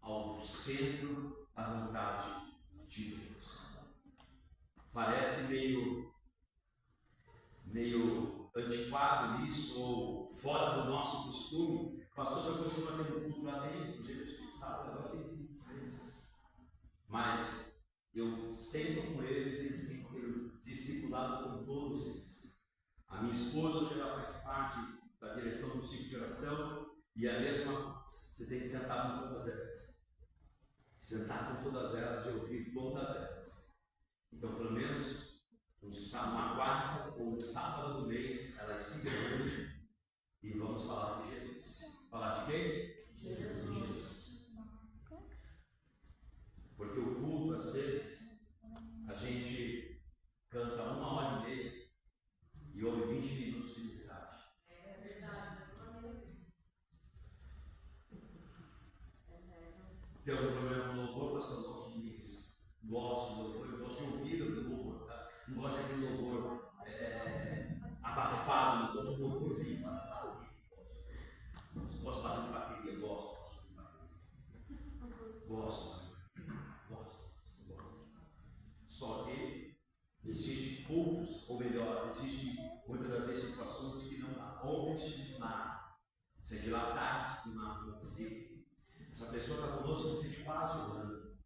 ao centro da vontade de Deus. Parece meio antiquado isso, ou fora do nosso costume. O pastor só continua tendo culto lá dentro, inclusive os sábados agora tem culto para eles. Mas eu sento com eles, eles têm que ter discipulado com todos eles. A minha esposa hoje ela faz parte da direção do ciclo de oração, e a mesma coisa, você tem que sentar com todas elas. Sentar com todas elas e ouvir todas elas. Então, pelo menos uma quarta ou um sábado do mês, elas se reúnem e vamos falar de Jesus. Falar de quem? Jesus. Porque o culto, às vezes, a gente canta 1h30 e ouve 20 minutos de mensagem. É verdade. Tem um programa no louvor, pastor, eu gosto de mim. Gosto do louvor, eu gosto de ouvir o louvor, tá? Não gosto daquele louvor abafado, não gosto de louvor vivo. Gosto bastante de bateria, gosto de bateria. Gosto. Só que existe poucos, ou melhor, existe muitas das vezes situações que não dá. Ontem estive lá, saí de lá tarde, do nada acontecer. Essa pessoa está conosco desde quase um ano.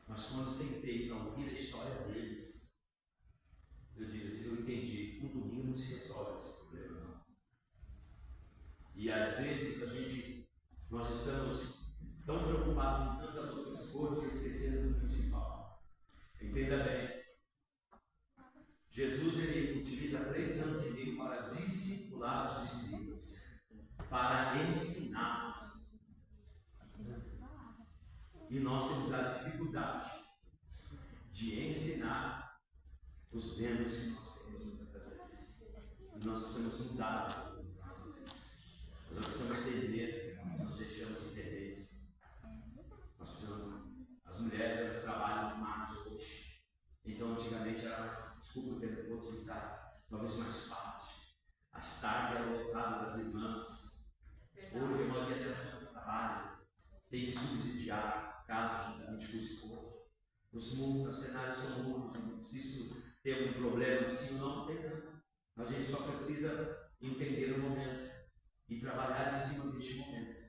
Mas quando sentei para ouvir a história deles, eu disse, eu entendi, um domingo não se resolve esse problema, não. E às vezes nós estamos tão preocupados com tantas outras coisas e esquecendo do principal. Entenda bem, Jesus ele utiliza 3 anos e meio para discipular os discípulos, para ensiná-los. E nós temos a dificuldade de ensinar os membros que nós temos muitas vezes. E nós precisamos mudar nossas vezes. Nós precisamos ter mesas, nós deixamos de ter mesas. Nós precisamos. As mulheres elas trabalham demais hoje. Então antigamente era mais, desculpa que eu vou utilizar, talvez mais fácil. As tardes eram lotadas das irmãs. Hoje a maioria delas trabalham, tem que subsidiar casa juntamente com o esposo. Os cenários são muitos. Isso tem algum problema sim ou não? Tem não. A gente só precisa entender o momento e trabalhar em cima deste momento.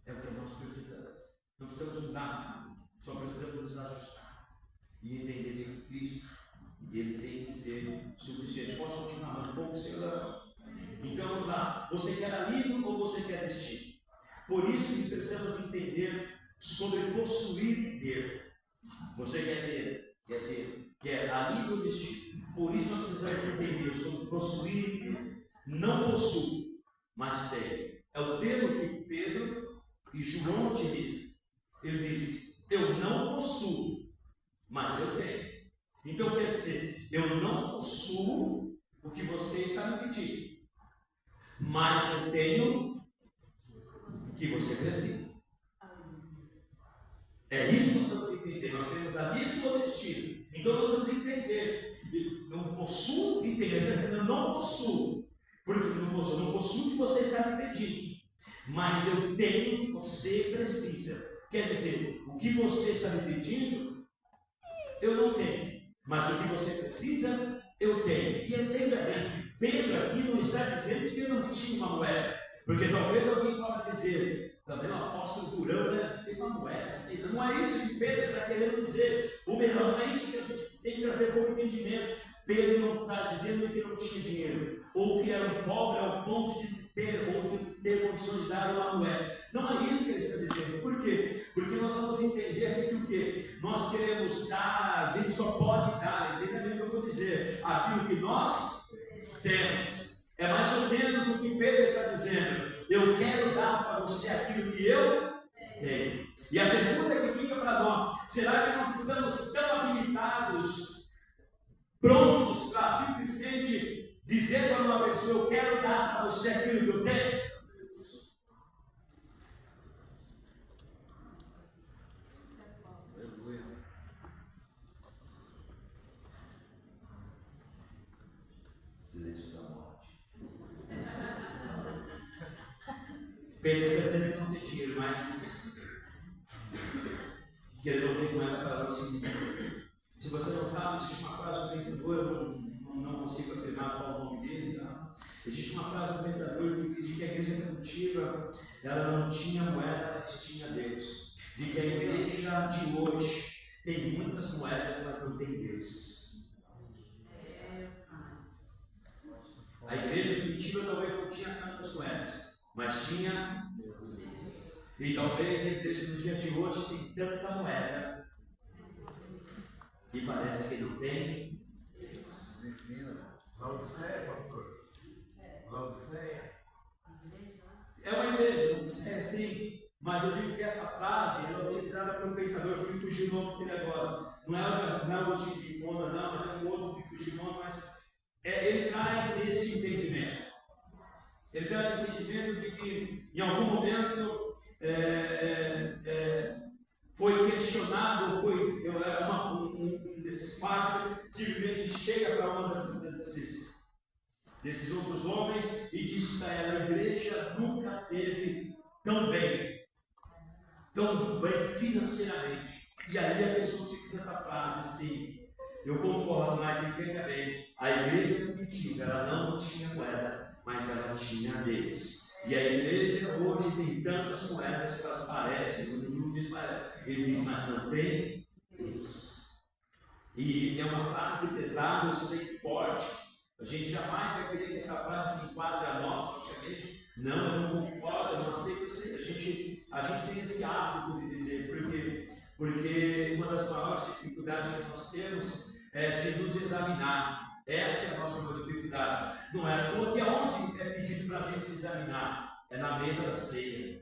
É o que nós precisamos. Não precisamos mudar nada, só precisamos nos ajustar e entender de que Cristo ele tem que ser suficiente. Posso continuar um pouco, Senhor? Então vamos lá. Você quer alívio ou você quer destino? Por isso que precisamos entender sobre possuir e ter. Você quer alívio ou destino? Por isso nós precisamos entender sobre possuir e ter. Não possuo, mas tenho. É o termo que Pedro e João utilizam. Ele diz, eu não possuo, mas eu tenho. Então quer dizer, eu não possuo o que você está me pedindo, mas eu tenho o que você precisa. É isso que nós precisamos entender. Nós temos alívio ou destino. Então nós vamos entender. Eu possuo e tenho. Ele está dizendo, eu não possuo. Porque eu não possuo o que você está me pedindo. Mas eu tenho o que você precisa. Quer dizer, o que você está me pedindo, eu não tenho. Mas o que você precisa, eu tenho. E entenda bem, Pedro aqui não está dizendo que ele não tinha uma moeda. Porque talvez alguém possa dizer, também o apóstolo Durão, né? Tem uma moeda. Não é isso que Pedro está querendo dizer. Ou melhor, não é isso que a gente tem que trazer pouco entendimento. Pedro não está dizendo que não tinha dinheiro, ou que era um pobre ao ponto de ter, ou de ter condições de dar uma moeda. Não é isso que ele está dizendo. Por quê? Porque nós vamos entender que o que nós queremos dar, a gente só pode dar, entenda bem o que eu estou dizendo, aquilo que nós temos. É mais ou menos o que Pedro está dizendo. Eu quero dar para você aquilo que eu tenho. E a pergunta que fica para nós: será que nós estamos tão habilitados, prontos para simplesmente dizer para uma pessoa: eu quero dar para você aquilo que eu tenho? Aleluia. Silêncio da morte. Pedro está dizendo que não tem dinheiro, mas que ele não tem moeda para dar o significado. Se você não sabe, existe uma frase do pensador, eu não consigo afirmar qual o nome dele, tá? Existe uma frase do pensador que diz que a igreja primitiva, ela não tinha moeda, mas tinha Deus. De que a igreja de hoje tem muitas moedas, mas não tem Deus. A igreja primitiva talvez não tinha tantas moedas, mas tinha Deus. E talvez a igreja nos dias de hoje tem tanta moeda e parece que não tem Deus. Laodiceia, pastor. Laodiceia. É uma igreja, é sim, mas eu digo que essa frase ela é utilizada por um pensador que me fugiu o nome dele agora. Não é o Agostinho de Hipona, não, mas é um outro que me fugiu o nome, mas ele traz esse entendimento. Ele traz o entendimento de que em algum momento foi questionado, um desses padres simplesmente chega para uma desses outros homens e diz para ela: a igreja nunca teve tão bem financeiramente. E aí a pessoa diz essa frase: sim, eu concordo, mas entenda bem, a igreja primitiva, ela não tinha moeda, mas ela tinha Deus. E a igreja hoje tem tantas moedas que elas parecem, não diz parece, ele diz, mas não tem Deus. E é uma frase pesada, eu sei, forte. A gente jamais vai querer que essa frase se enquadre a nós, praticamente. Não, eu não concordo, eu não aceito isso. A gente tem esse hábito de dizer, porque uma das maiores dificuldades que nós temos é de nos examinar. Essa é a nossa dificuldade. Não é porque aonde é pedido para a gente se examinar? É na mesa da ceia.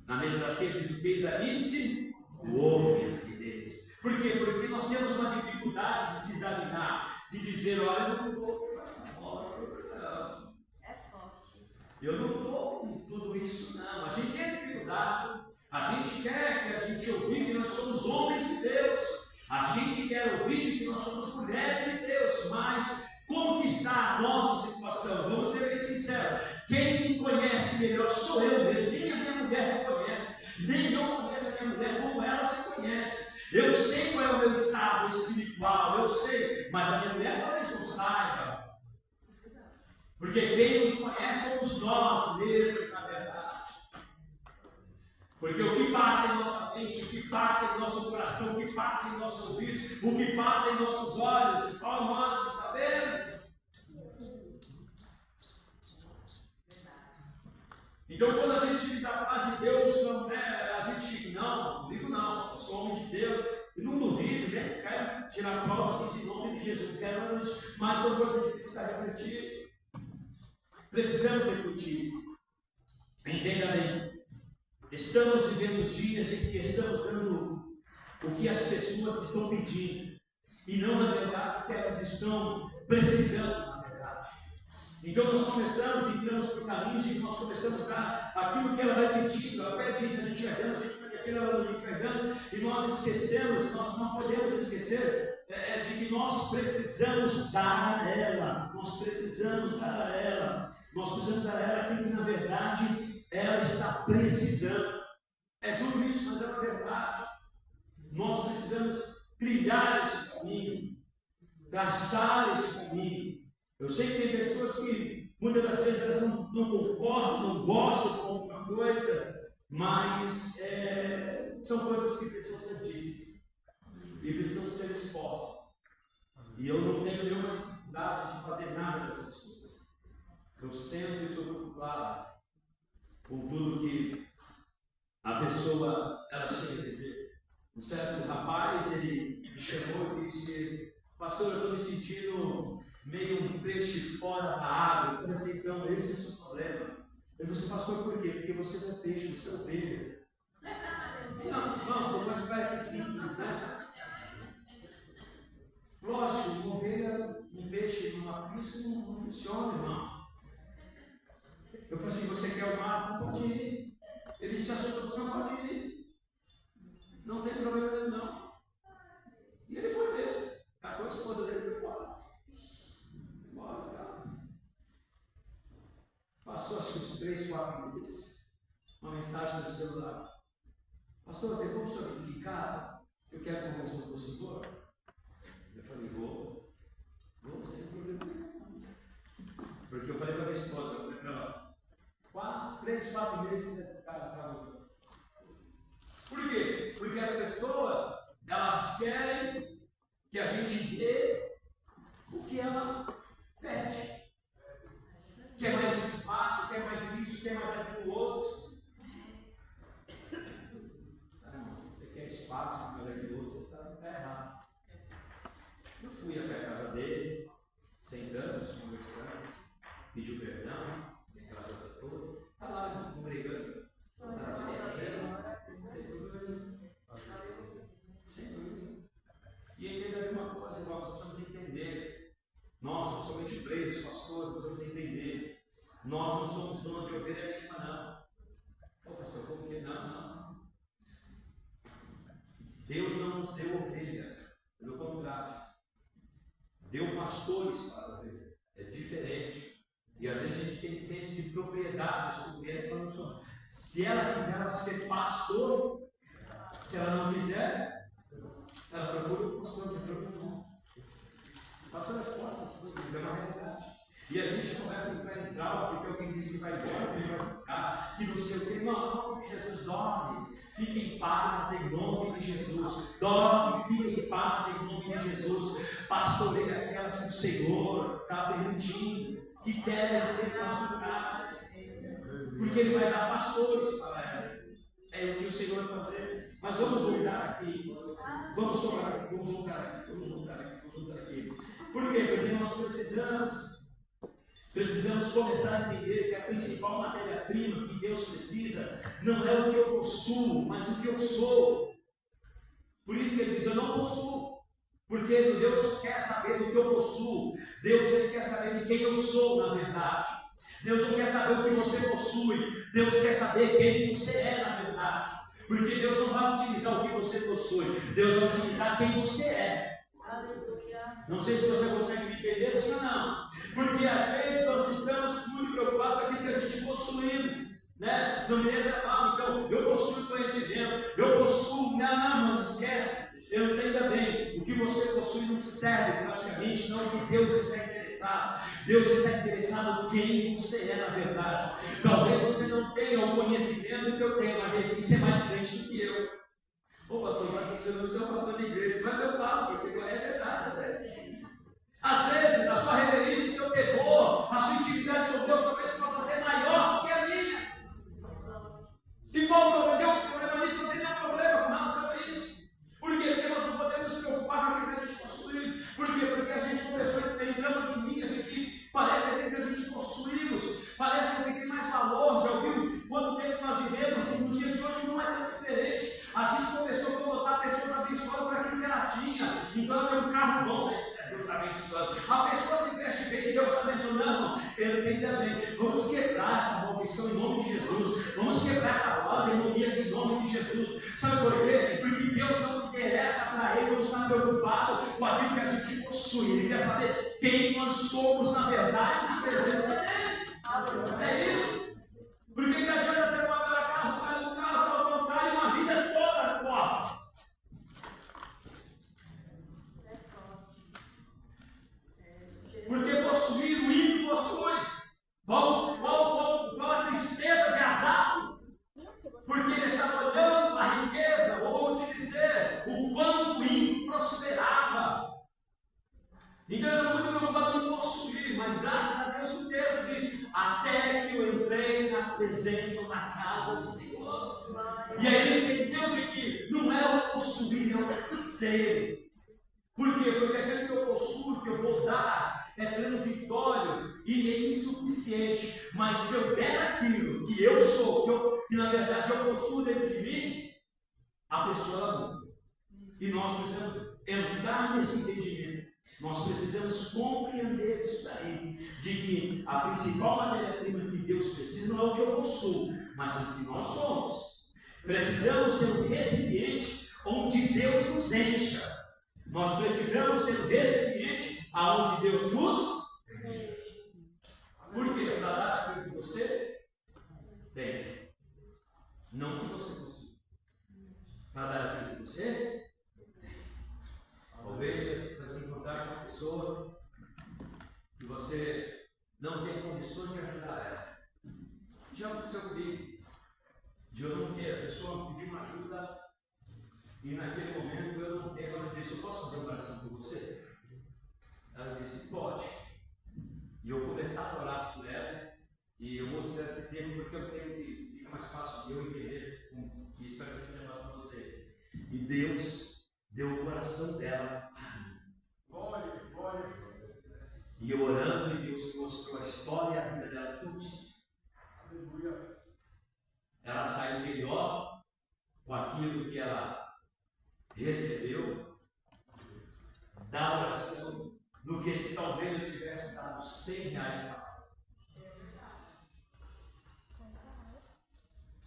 Na mesa da ceia diz: o que examine-se, ouve a silêncio. Por quê? Porque nós temos uma dificuldade de se examinar, de dizer: olha, eu não estou com essa bola, não. É forte. Eu não estou com tudo isso, não. A gente tem dificuldade. A gente quer que a gente ouvir que nós somos homens de Deus. A gente quer ouvir que nós somos mulheres de Deus. Mas como que está a nossa situação? Vamos ser bem sinceros. Quem me conhece melhor sou eu mesmo. Nem a minha mulher me conhece. Nem eu conheço a minha mulher como ela se conhece. Eu sei qual é o meu estado espiritual. Eu sei. Mas a minha mulher talvez não saiba. Porque quem nos conhece somos nós mesmos, na verdade. Porque o que passa em nossa mente, o que passa em nosso coração, o que passa em nossos ouvidos, o que passa em nossos olhos, só nós sabemos. Então, quando a gente diz a paz de Deus, não é, a gente fica: não digo não, eu sou homem de Deus, e não duvido, né? Quero tirar a prova desse nome de Jesus, quero, mas são coisas que a gente precisa refletir. Precisamos refletir. Entenda bem. Estamos vivendo dias em que estamos dando o que as pessoas estão pedindo e não, na verdade, o que elas estão precisando, na verdade. Então nós começamos, entramos por caminhos e nós começamos a dar aquilo que ela vai pedindo. Ela pede isso, a gente vai dando, a gente pede aquilo, a gente vai dando, e nós esquecemos, nós não podemos esquecer de que nós precisamos dar a ela. Nós precisamos dar a ela. Nós precisamos dar a ela aquilo que, na verdade, ela está precisando. É duro isso, mas é uma verdade. Nós precisamos trilhar esse caminho, traçar esse caminho. Eu sei que tem pessoas que muitas das vezes elas não concordam, não gostam de alguma coisa, mas são coisas que precisam ser ditas. e precisam ser expostas. E eu não tenho nenhuma dificuldade de fazer nada dessas coisas. Eu sempre sou preocupado com tudo que a pessoa ela chega a dizer. Um certo rapaz, ele me chamou e disse: pastor, eu estou me sentindo meio um peixe fora da água. Eu falei assim: então, esse é o seu problema. Eu falei assim: pastor, por quê? Porque você não é peixe, você é ovelha. Não, são coisas que parecem simples, né? Lógico, uma ovelha, um peixe numa prisca não funciona, irmão. Eu falei assim: você quer o mar? Não pode ir. Ele disse: a sua produção pode ir. Não tem problema nenhum, não. E ele foi mesmo. Catou a esposa dele e foi embora. Cara. Passou acho que uns 3, 4 meses. Uma mensagem no celular: pastor, tem como o senhor vir aqui em casa? Eu quero conversar com o senhor. Eu falei: vou sem problema nenhum. Porque eu falei para minha esposa: eu falei para ela, 3, 4 meses para Por quê? Porque as pessoas, elas querem que a gente dê o que ela pede. Quer mais espaço, quer mais isso, quer mais aquilo outro. Não, se você quer espaço, mais aquilo outro, você está errado. Eu fui até a casa dele, sentamos, conversamos, pediu perdão, aquela coisa toda. Está lá, não brigando. Sem dúvida. E entender uma coisa, irmão, nós precisamos entender. Nós, somente presos, pastores, precisamos entender. Nós não somos donos de ovelha nenhuma, não. Ô pastor, como que? Não. Deus não nos deu ovelha. Pelo contrário. Deu pastores para a ovelha. É diferente. E às vezes a gente tem sempre de propriedade sobre eles, nós não somos. Se ela quiser, ela vai ser pastor. Se ela não quiser, ela procura o pastor, não procura não. O pastor é forte, essas coisas, é uma realidade. E a gente começa a entrar em trauma, porque alguém diz que vai embora, que vai ficar, que não sei o que. Não, em nome de Jesus, dorme. Fique em paz em nome de Jesus. Dorme, fique em paz em nome de Jesus. Pastoreia aquelas que o Senhor está permitindo, que querem ser pastoreadas. Porque Ele vai dar pastores para ela. É o que o Senhor vai fazer. Mas vamos voltar aqui. Vamos voltar aqui. Por quê? Porque nós precisamos começar a entender que a principal matéria-prima que Deus precisa não é o que eu possuo, mas o que eu sou. Por isso que Ele diz: eu não possuo. Porque Deus não quer saber do que eu possuo. Deus Ele quer saber de quem eu sou, na verdade. Deus não quer saber o que você possui. Deus quer saber quem você é, na verdade. Porque Deus não vai utilizar o que você possui. Deus vai utilizar quem você é. Não sei se você consegue me entender, sim ou não. Porque às vezes nós estamos muito preocupados com aquilo que a gente possuímos. Né? Não me leva mal, então eu possuo conhecimento, eu possuo. Não, mas esquece. Eu entenda bem, o que você possui não serve praticamente, não é o que Deus está interessado. Deus está interessado em quem você é, na verdade. Talvez você não tenha o conhecimento que eu tenho, mas ele tem que ser mais crente do que eu. Ô pastor, mas essas coisas não são pastor de igreja, mas eu falo, porque é verdade, às vezes. Às vezes, a sua reverência, o seu temor, a sua intimidade com Deus talvez possa ser maior do que a minha. E qual o problema? O problema disso não tem nenhum problema com relação a isso. Por quê? Porque nós não podemos nos preocupar com aquilo que a gente possui. Por quê? Porque a gente começou a entramos em linhas que parece aquilo que a gente possuímos, parece que tem mais valor. Já ouviu? Quando nós vivemos, nos dias de hoje não é tão diferente. A gente começou a colocar pessoas abençoadas por aquilo que ela tinha. Então ela tem um carro bom, né? Deus está abençoando. A pessoa se veste bem, Deus está abençoando. Não, entenda bem. Vamos quebrar essa maldição em nome de Jesus. Vamos quebrar essa roda demoníaca em nome de Jesus. Sabe por quê? Porque Deus não interessa para Ele, não está preocupado com aquilo que a gente possui. Ele quer saber quem nós somos na verdade, na presença dEle. É isso. Porque que adianta ter uma bela casa, um carro, tal, e uma vida toda corta. Porque possuir o ímpio possui. Qual a tristeza de Asaf? Porque ele estava olhando a riqueza, ou vamos dizer, o quanto o ímpio Então eu estou muito preocupado em possuir, mas graças a Deus que o texto diz, até que eu entrei na presença, na casa do Senhor. E aí ele entendeu de que não é o possuir, é o ser. Por quê? Porque aquilo que eu possuo, que eu vou dar, é transitório e é insuficiente. Mas se eu der aquilo que eu sou, que na verdade eu possuo dentro de mim, a pessoa muda. E nós precisamos entrar nesse entendimento. Nós precisamos compreender isso daí, de que a principal matéria-prima que Deus precisa não é o que eu possuo, mas o que nós somos. Precisamos ser um recipiente onde Deus nos encha. Nós precisamos ser um recipiente aonde Deus nos... Por quê? Para dar aquilo que você tem, não que você possui. Para dar aquilo que você tem. Talvez você encontrar uma pessoa que você não tem condições de ajudar ela. Já aconteceu comigo. De eu não ter, a pessoa me pediu uma ajuda e naquele momento eu não tenho, mas eu disse, eu posso fazer uma oração por você? Ela disse, pode. E eu começar a orar por ela, e eu vou te dar esse tempo porque eu tenho que, fica mais fácil de eu entender e esclarecer para você. E Deus deu o coração dela para mim. Glória. E eu orando, e Deus mostrou a história e a vida dela tudinho. Aleluia. Ela saiu melhor com aquilo que ela recebeu da oração do que se talvez eu tivesse dado R$100 para ela.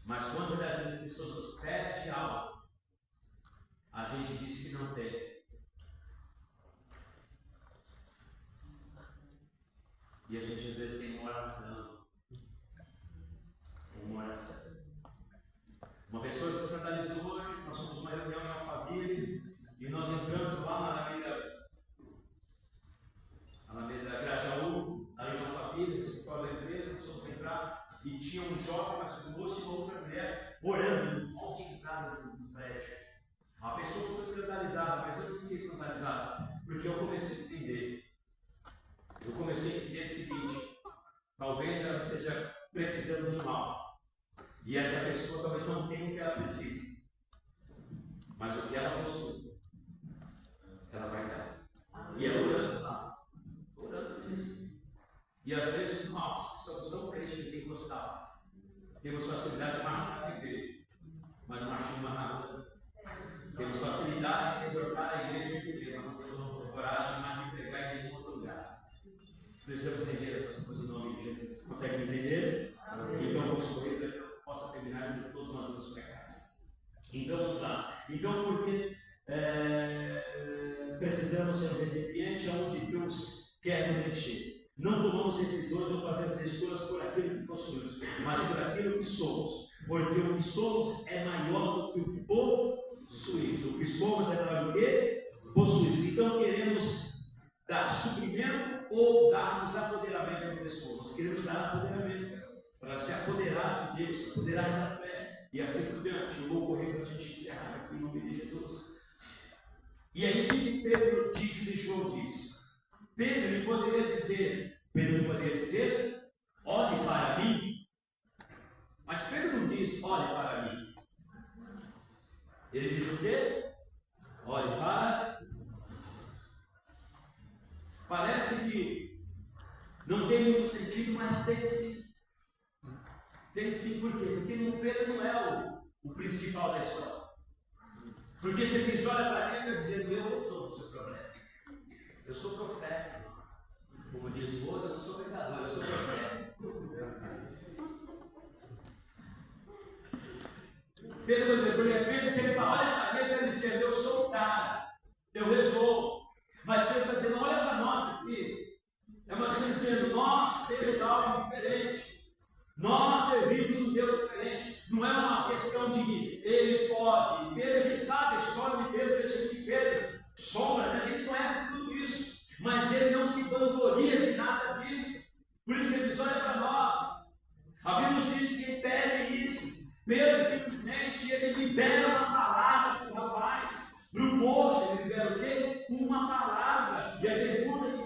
Mas quando às vezes as pessoas nos pedem algo, a gente diz que não tem. E a gente às vezes tem uma oração. Uma pessoa se escandalizou hoje, nós fomos uma reunião em Alphaville e nós entramos lá na Alameda Grajaú, ali em Alphaville, no escritório da empresa, nós fomos entrar e tinha um jovem, mas um moço e uma outra mulher orando no hall de entrada do prédio. A pessoa ficou escandalizada, mas eu não fiquei escandalizada, porque eu comecei a entender. Eu comecei a entender o seguinte: talvez ela esteja precisando de mal. E essa pessoa talvez não tenha o que ela precisa. Mas o que ela possui, ela vai dar. E é orando lá. Orando mesmo. E às vezes nós somos tão crentes que tem gostado. Temos facilidade de marchar na igreja, mas não marchamos na rua. Temos facilidade de exortar a igreja mas não temos coragem mais de pregar em nenhum outro lugar. Precisamos entender essas coisas no nome de Jesus. Consegue entender? Amém. Então vamos correr para que eu possa terminar e todos nós vamos para casa. Então vamos lá. Então porque precisamos ser um recipiente onde Deus quer nos encher. Não tomamos decisões ou fazemos escolhas por aquilo que possuímos, mas por aquilo que somos. Porque o que somos é maior do que o que possuímos. O que somos é maior do que possuímos. Então queremos dar suprimento ou darmos apoderamento para a pessoa. Nós queremos dar apoderamento para se apoderar de Deus, se apoderar da fé e assim por diante. Eu vou correr para a gente encerrar aqui em nome de Jesus. E aí o que Pedro diz e João diz? Pedro poderia dizer, olhe para mim. Mas Pedro não diz, olhe para mim. Ele diz o quê? Olhe para. Parece que não tem muito sentido, mas tem sim. Tem sim, por quê? Porque Pedro não é o principal da história. Porque se ele diz, olha para mim, ele está dizendo, eu não sou o seu problema. Eu sou profeta. Como diz o outro, eu não sou pecador, eu sou profeta. Pedro, se ele fala, olha para mim, ele está dizendo, eu sou o cara, eu resolvo. Mas Pedro está dizendo, olha para nós aqui. É mais ou menos dizendo, nós temos algo diferente. Nós servimos um Deus diferente. Não é uma questão de que ele pode. Pedro, a gente sabe a história de Pedro, o de Pedro, sombra, a gente conhece tudo isso. Mas ele não se vangloria de nada disso. Por isso que ele diz, olha para nós. A Bíblia nos diz que quem pede isso. Pedro simplesmente ele libera uma palavra para o rapaz. Para o moço, ele libera o quê? Uma palavra. E a pergunta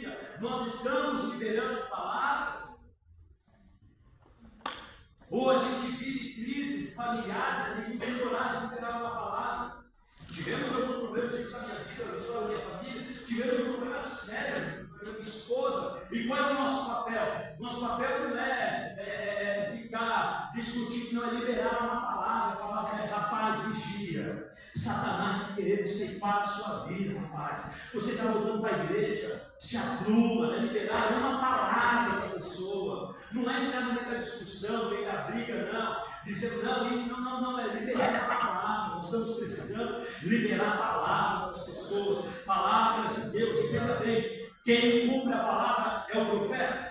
vida, nós estamos liberando palavras? Ou a gente vive crises familiares, a gente não tem coragem de liberar uma palavra? Tivemos alguns problemas na minha vida, na história da minha família, tivemos um problema sério com a minha esposa. E qual é o nosso papel? Nosso papel não é ficar discutindo, não é liberar uma palavra. A palavra é: rapaz, vigia. Satanás está querendo ceifar a sua vida, rapaz. Você está voltando para a igreja, se apluma, é liberar uma palavra para a pessoa. Não é entrar no meio da discussão, no meio da briga, não. Dizendo, não, isso, não, é liberar a palavra. Nós estamos precisando liberar a palavra para as pessoas, palavras de Deus. Entenda bem, quem cumpre a palavra é o profeta?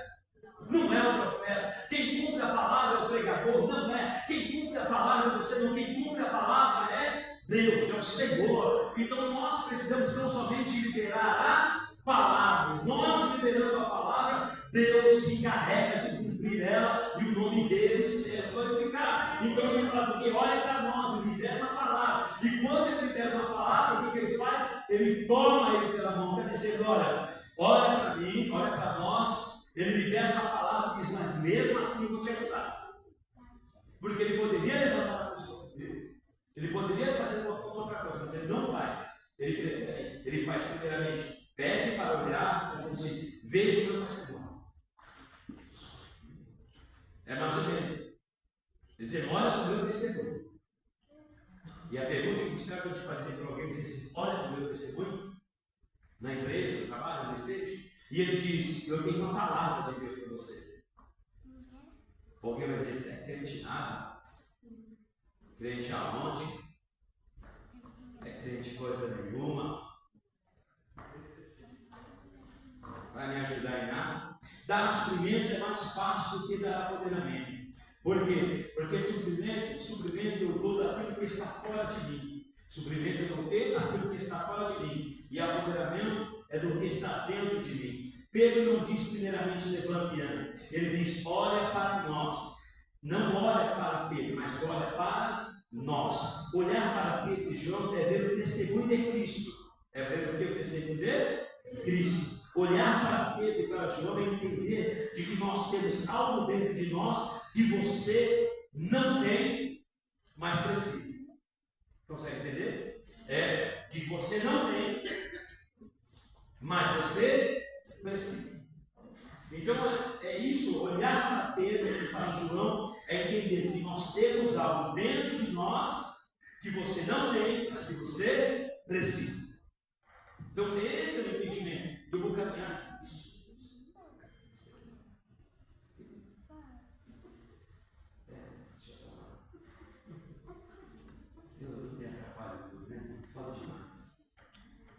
Não é o profeta. Quem cumpre a palavra é o pregador? Não é. Quem cumpre a palavra é você, não. Quem cumpre a palavra é Deus, é o Senhor. Então nós precisamos não somente liberar a palavra, nós liberando a palavra, Deus se encarrega de cumprir ela e o nome dele ser glorificado. Então ele faz o que? Olha para nós, ele libera uma palavra. E quando ele libera uma palavra, o que ele faz? Ele toma ele pela mão, quer dizer, olha para mim, olha para nós. Ele libera uma palavra e diz, mas mesmo assim eu vou te ajudar. Porque ele poderia levantar a pessoa, ele poderia fazer outra coisa, mas ele não faz. Ele faz primeiramente, pede para olhar, dizendo assim, veja o meu testemunho. É mais ou menos. Ele diz, olha para o meu testemunho. E a pergunta que será que eu te fazer para alguém dizer assim, olha para o meu testemunho, na empresa, no trabalho, no seja. E ele diz, eu tenho uma palavra de Deus para você. Alguém vai dizer, você é crente nada? Crente aonde? É crente coisa nenhuma? Vai me ajudar em nada? Dar suprimentos é mais fácil do que dar apoderamento. Por quê? Porque suprimento eu dou daquilo que está fora de mim. Suprimento é do quê? Aquilo que está fora de mim. E apoderamento é do que está dentro de mim. Pedro não diz primeiramente levante e ande. Ele diz, olha para nós. Não olha para Pedro, mas olha para nós. Olhar para Pedro e João é ver o testemunho de Cristo. É ver o que? O testemunho de Cristo. Olhar para Pedro e para João é entender de que nós temos algo dentro de nós que você não tem, mas precisa. Consegue entender? É de que você não tem, mas você precisa. Então é isso, olhar para Pedro e para João é entender que nós temos algo dentro de nós que você não tem, mas que você precisa. Então esse é o entendimento. Eu vou caminhar nisso. Eu me atrapalho tudo, né? Falo demais.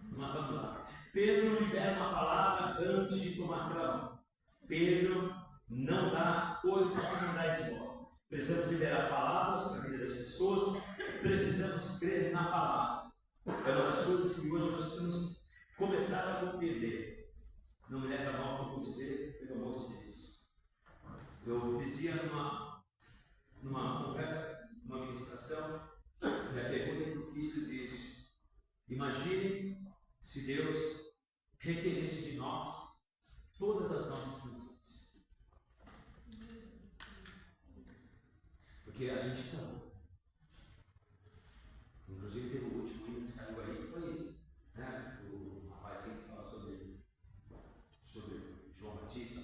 Mas vamos lá. Pedro libera uma palavra antes de tomar pela mão. Pedro não dá coisas sem não dar esmola. Precisamos liberar palavras na vida das pessoas. Precisamos crer na palavra. É uma das coisas que hoje nós precisamos começar a compreender. Não me leva a mal o que eu vou dizer, pelo amor de Deus. Eu dizia numa conversa, numa ministração, e a pergunta que eu fiz, eu disse, imagine se Deus requeresse de nós todas as nossas canções. Porque a gente canta. Inclusive teve o último hino que saiu aí, que foi o rapazinho que fala sobre João Batista,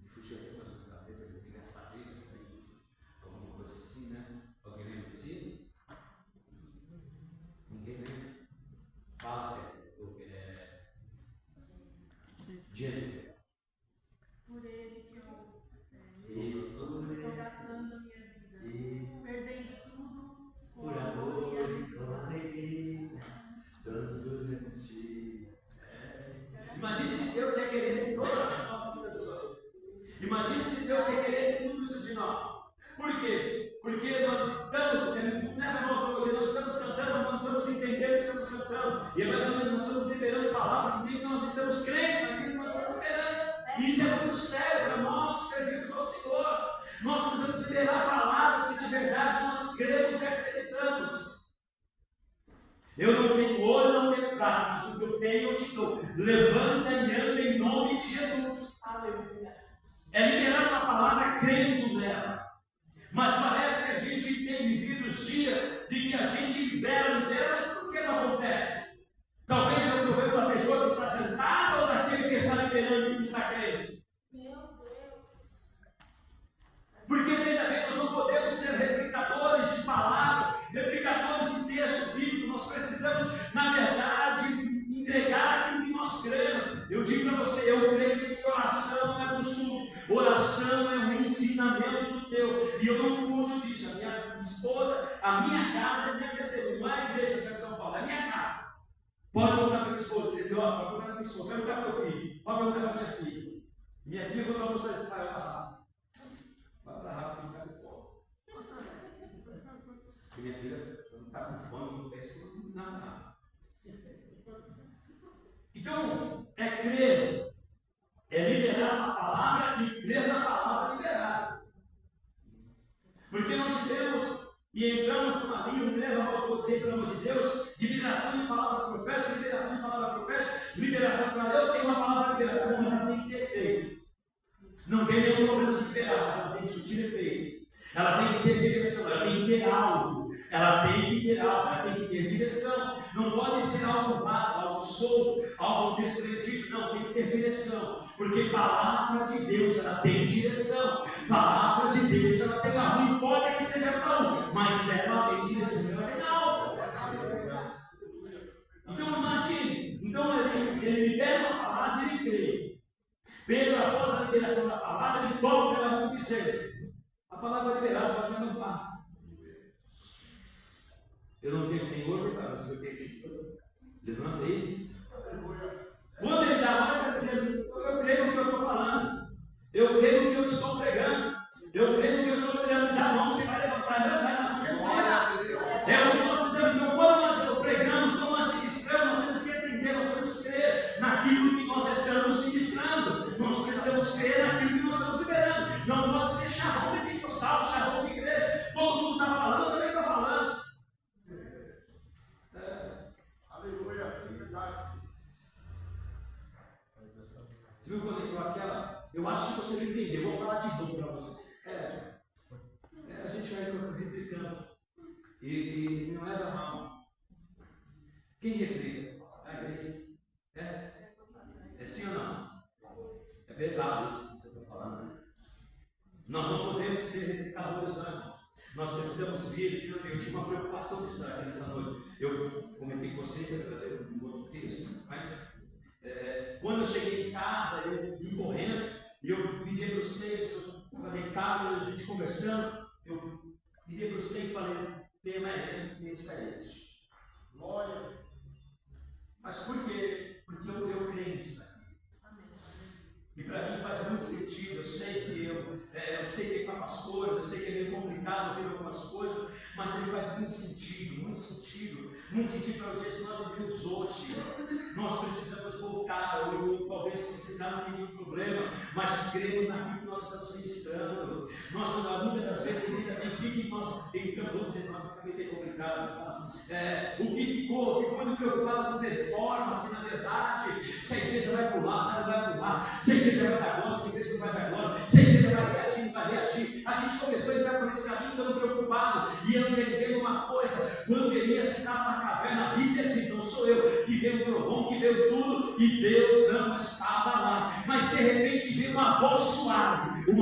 me fugiu até mais ou menos a letra, ele gastar isso, alguma coisa assim, né? Alguém lembra disso? Ninguém lembra? Fala, Jennifer. Por ele que eu Estou gastando a minha vida, perdendo tudo por amor e com alegria, todos em ti. Imagine se Deus requeresse todas as nossas canções. Imagine se Deus requeresse tudo isso de nós. Por quê? Porque nós estamos, nós estamos cantando, nós estamos entendendo que estamos cantando. E é mais ou menos nós estamos liberando palavras de que nós estamos crendo naquilo que nós estamos liberando. E isso é muito sério para nós que servimos ao Senhor. Nós precisamos liberar palavras que na verdade nós cremos e acreditamos. Eu não tenho ouro, não tenho prata, mas o que eu tenho eu te dou. Levanta e anda em nome de Jesus. Aleluia. É liberar uma palavra crendo nela. Mas parece que a gente tem vivido os dias de que a gente libera, mas por que não acontece? Talvez é o problema da pessoa que está sentada ou daquele que está liberando, que está crendo. Meu Deus. Porque também nós não podemos ser replicadores de palavras, replicadores de texto bíblico. Nós precisamos, na verdade, entregar aquilo que nós cremos. Eu digo para você, eu creio que oração é costume, oração é um ensinamento de Deus, e eu não fujo disso. A minha esposa, a minha casa é minha terceira, não é a igreja de São Paulo, é a minha casa. Pode perguntar para minha esposa, pode perguntar para minha esposa, pode perguntar para meu filho, pode perguntar para minha filha. Minha filha, quando ela mostrar esse pai, vai para rápido, que não cai fome. E minha filha, quando está com fome, não pensa em nada. Então, é crer, é liberar uma palavra e crer na palavra liberada. Porque nós tivemos e entramos numa linha, me leva ao que eu vou dizer pelo amor de Deus, de liberação de palavras proféticas, liberação de palavra profética, liberação para eu tenho uma palavra liberada, mas ela tem que ter efeito. Não tem nenhum problema de liberar, mas ela tem que surtir efeito. Ela tem que ter direção, ela tem que ter alvo, ela tem que ter alvo, ela tem que ter direção. Não pode ser algo vago, algo solto, algo desprendido, não, tem que ter direção. Porque palavra de Deus, ela tem direção. Palavra de Deus, ela tem alvo. Não importa que seja para um, mas ela tem direção, ela tem alvo. Então imagine, então ele libera uma palavra e ele crê. Pedro, após a liberação da palavra, ele toma pela mão dizendo: a palavra liberada pode me levantar. Eu não tenho nem ouro, mas eu tenho tipo. Levanta aí. Quando ele dá a mão, ele está dizendo: eu creio no que eu estou falando. Eu creio no que eu estou pregando. Eu creio no que eu estou pregando. Me dá a mão, você vai levantar. É verdade, nós não temos isso. É o que nós precisamos. Então, quando nós pregamos, quando nós ministramos, nós temos que entender, nós temos que crer naquilo que nós estamos ministrando. Nós precisamos crer naquilo que nós estamos liberando. Não pode ser charrão pentecostal, charrão de igreja. Todo mundo está falando, eu também estou falando. Aleluia, verdade. Você viu quando entrou aquela? Eu acho que você não entendeu. Eu vou falar de novo para você. A gente vai replicando. E não leva a mal. Quem replica? A igreja. É sim ou não? É pesado isso que você está falando, né? Nós não podemos ser replicadores, não, irmãos. Nós precisamos vir. Eu tive uma preocupação de estar aqui nessa noite. Eu comentei com você que ia trazer um outro texto, mas quando eu cheguei em casa, eu vim correndo e eu me debrucei, eu estava deitado, a gente conversando, eu me debrucei e falei: o tema é esse, o texto é esse. Glória. Mas por quê? Porque eu creio nisso daqui. E para mim faz muito sentido. Eu sei que eu sei que é com algumas coisas, eu sei que é meio complicado ver algumas coisas, mas ele faz muito sentido, muito sentido. Muito sentido para os dias que nós vivemos hoje. Nós precisamos voltar, ou talvez se não tem nenhum problema, mas cremos naquilo que nós estamos ministrando. Nós, muitas das vezes, ainda tem que nós vamos dizer, nós também tem complicado. Tá? O que ficou muito preocupado com performance, na verdade, se a igreja vai pular, se ela vai pular, se a igreja vai dar glória, se a igreja não vai dar glória, se a igreja vai reagir, não vai reagir. A gente começou a entrar por esse caminho tão preocupado e entendendo uma coisa: quando Elias estava na caverna, a Bíblia diz: não sou eu, que veio o trovão, que veio tudo, e Deus não estava lá. Mas de repente veio uma voz suave, e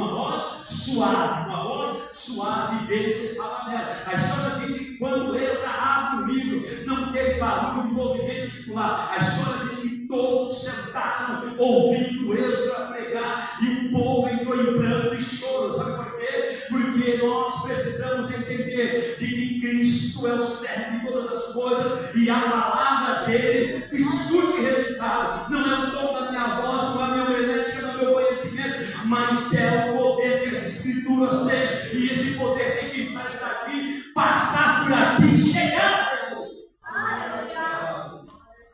Deus estava nela. A história diz que quando Esdras abre o livro, não teve barulho de movimento de pular. A história diz que todos sentaram ouvindo Esdras pregar, e o povo entrou em pranto e choro. Sabe por quê? Porque nós precisamos entender de que Cristo é o cerne de todas as coisas, e a palavra dele que surte resultado. Não é o tom da minha voz, não é a minha homilética, não é o meu conhecimento, mas é o poder que as Escrituras têm, e esse poder tem que sair daqui, passar por aqui e chegar até ali.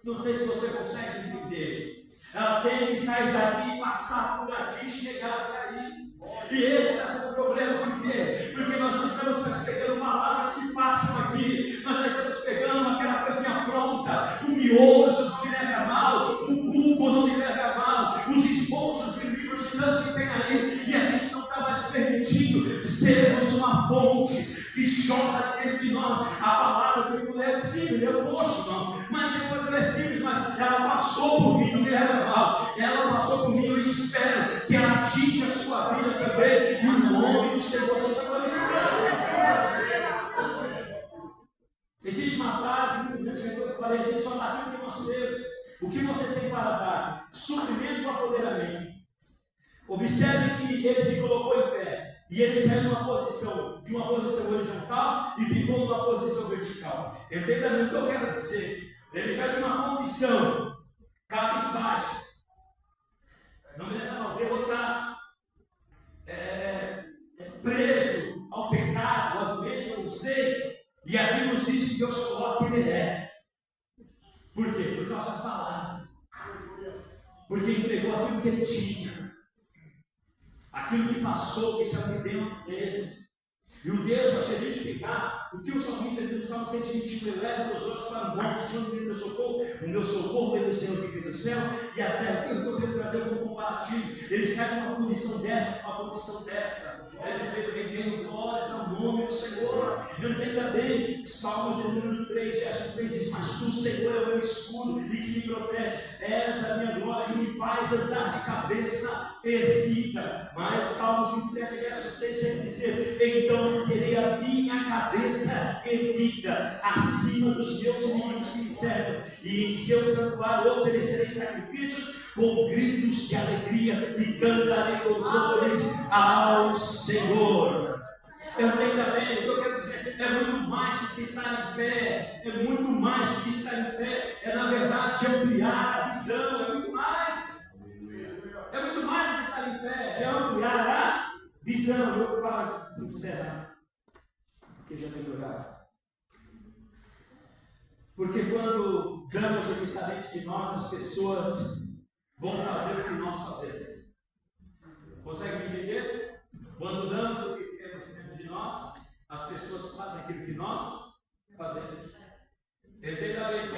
Não sei se você consegue entender. Ela tem que sair daqui, passar por aqui e chegar até aí. E esse está sendo problema. Por quê? Porque nós não estamos mais pegando palavras que passam aqui, nós já estamos pegando aquela coisinha pronta. O miojo não me leva a mal, o cubo não me leva a mal, os esboços de livros de tantos que tem aí, e a gente não está mais permitindo sermos uma fonte que chora dentro de nós. A palavra que eu levo, sim, eu gosto, não, mas depois ela é simples, mas ela passou por mim, não me leva a mal, ela passou por mim, eu espero que ela atinja a sua vida também, e o nome do Senhor seja glorificado. Existe uma frase muito grande que eu falei, a gente só dá aquilo que nós temos. O que você tem para dar? Suprimento ou apoderamento? Observe que ele se colocou em pé e ele saiu de uma posição horizontal e ficou numa posição vertical. Entenda bem o que eu quero dizer. Ele saiu de uma condição cabisbaixa, não me leva mal, derrotado, preso ao pecado, à doença, ao sei. E a Bíblia nos diz que Deus coloca ele é. Por quê? Por causa da palavra. Porque entregou aquilo que ele tinha. Aquilo que passou, que se abriu dentro dele. E o texto, se a gente pegar, o que o salmista diz no Salmo 121, ele leva os olhos para o monte, de onde vem o meu socorro vem do Senhor que vem do céu, e a terra, que eu estou querendo trazer como comparativo, ele sai de uma condição dessa para uma condição dessa, é dizer, rendendo glórias ao nome do Senhor. Entenda bem, Salmos de número 3, verso 3 diz, mas tu, Senhor, é o meu escudo e que me protege, és a minha glória e me faz andar de cabeça erguida. Mas Salmos 27, verso 6 chega a dizer, então terei a minha cabeça erguida acima dos meus inimigos que me servem, e em seu santuário oferecerei sacrifícios com gritos de alegria e cantarei louvores ao Senhor. Entenda bem, o que eu quero dizer, é muito mais do que estar em pé, é muito mais do que estar em pé, é na verdade ampliar a visão, é muito mais. É muito mais do que estar em pé, é ampliar a visão. Eu paro para encerrar, porque já tem horário. Porque quando damos o que está dentro de nós, as pessoas vão fazer o que nós fazemos. Consegue me entender? Quando damos o que temos dentro de nós, as pessoas fazem aquilo que nós fazemos. Entenda bem.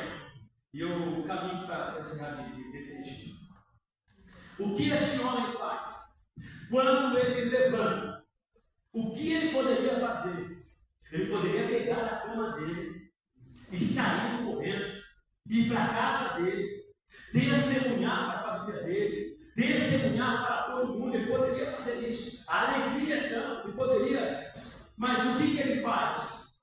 E eu caminho para esse caminho definitivo. O que esse homem faz? Quando ele levanta, o que ele poderia fazer? Ele poderia pegar a cama dele e sair correndo, ir para a casa dele, testemunhar para a família dele, testemunhar para todo mundo. Ele poderia fazer isso. A alegria não, ele poderia. Mas o que ele faz?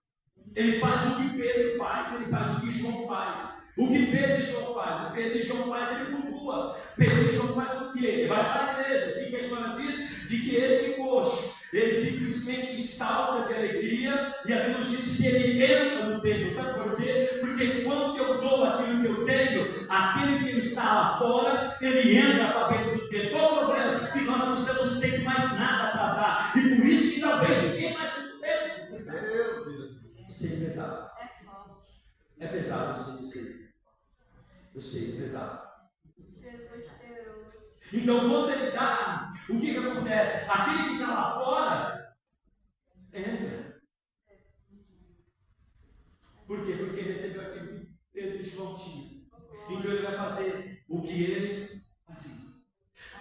Ele faz o que Pedro faz, ele faz o que João faz. O que Pedro e João faz? O Pedro e João faz, ele cultua. Pedro e João faz o quê? Ele vai para a igreja. O que a história diz? De que esse coxo, ele simplesmente salta de alegria, e a Bíblia diz que ele entra no templo. Sabe por quê? Porque quando eu dou aquilo que eu tenho, aquele que está lá fora, ele entra para dentro do templo. Qual o problema? Que nós não estamos tendo mais nada para dar, e por isso que talvez ninguém mais tem no templo. Meu Deus, isso é pesado. É pesado, eu sei, é pesado. Então, quando ele dá, o que acontece? Aquele que está lá fora, entra. Por quê? Porque ele recebeu aquilo que Pedro e João tinham. Então, ele vai fazer o que eles faziam.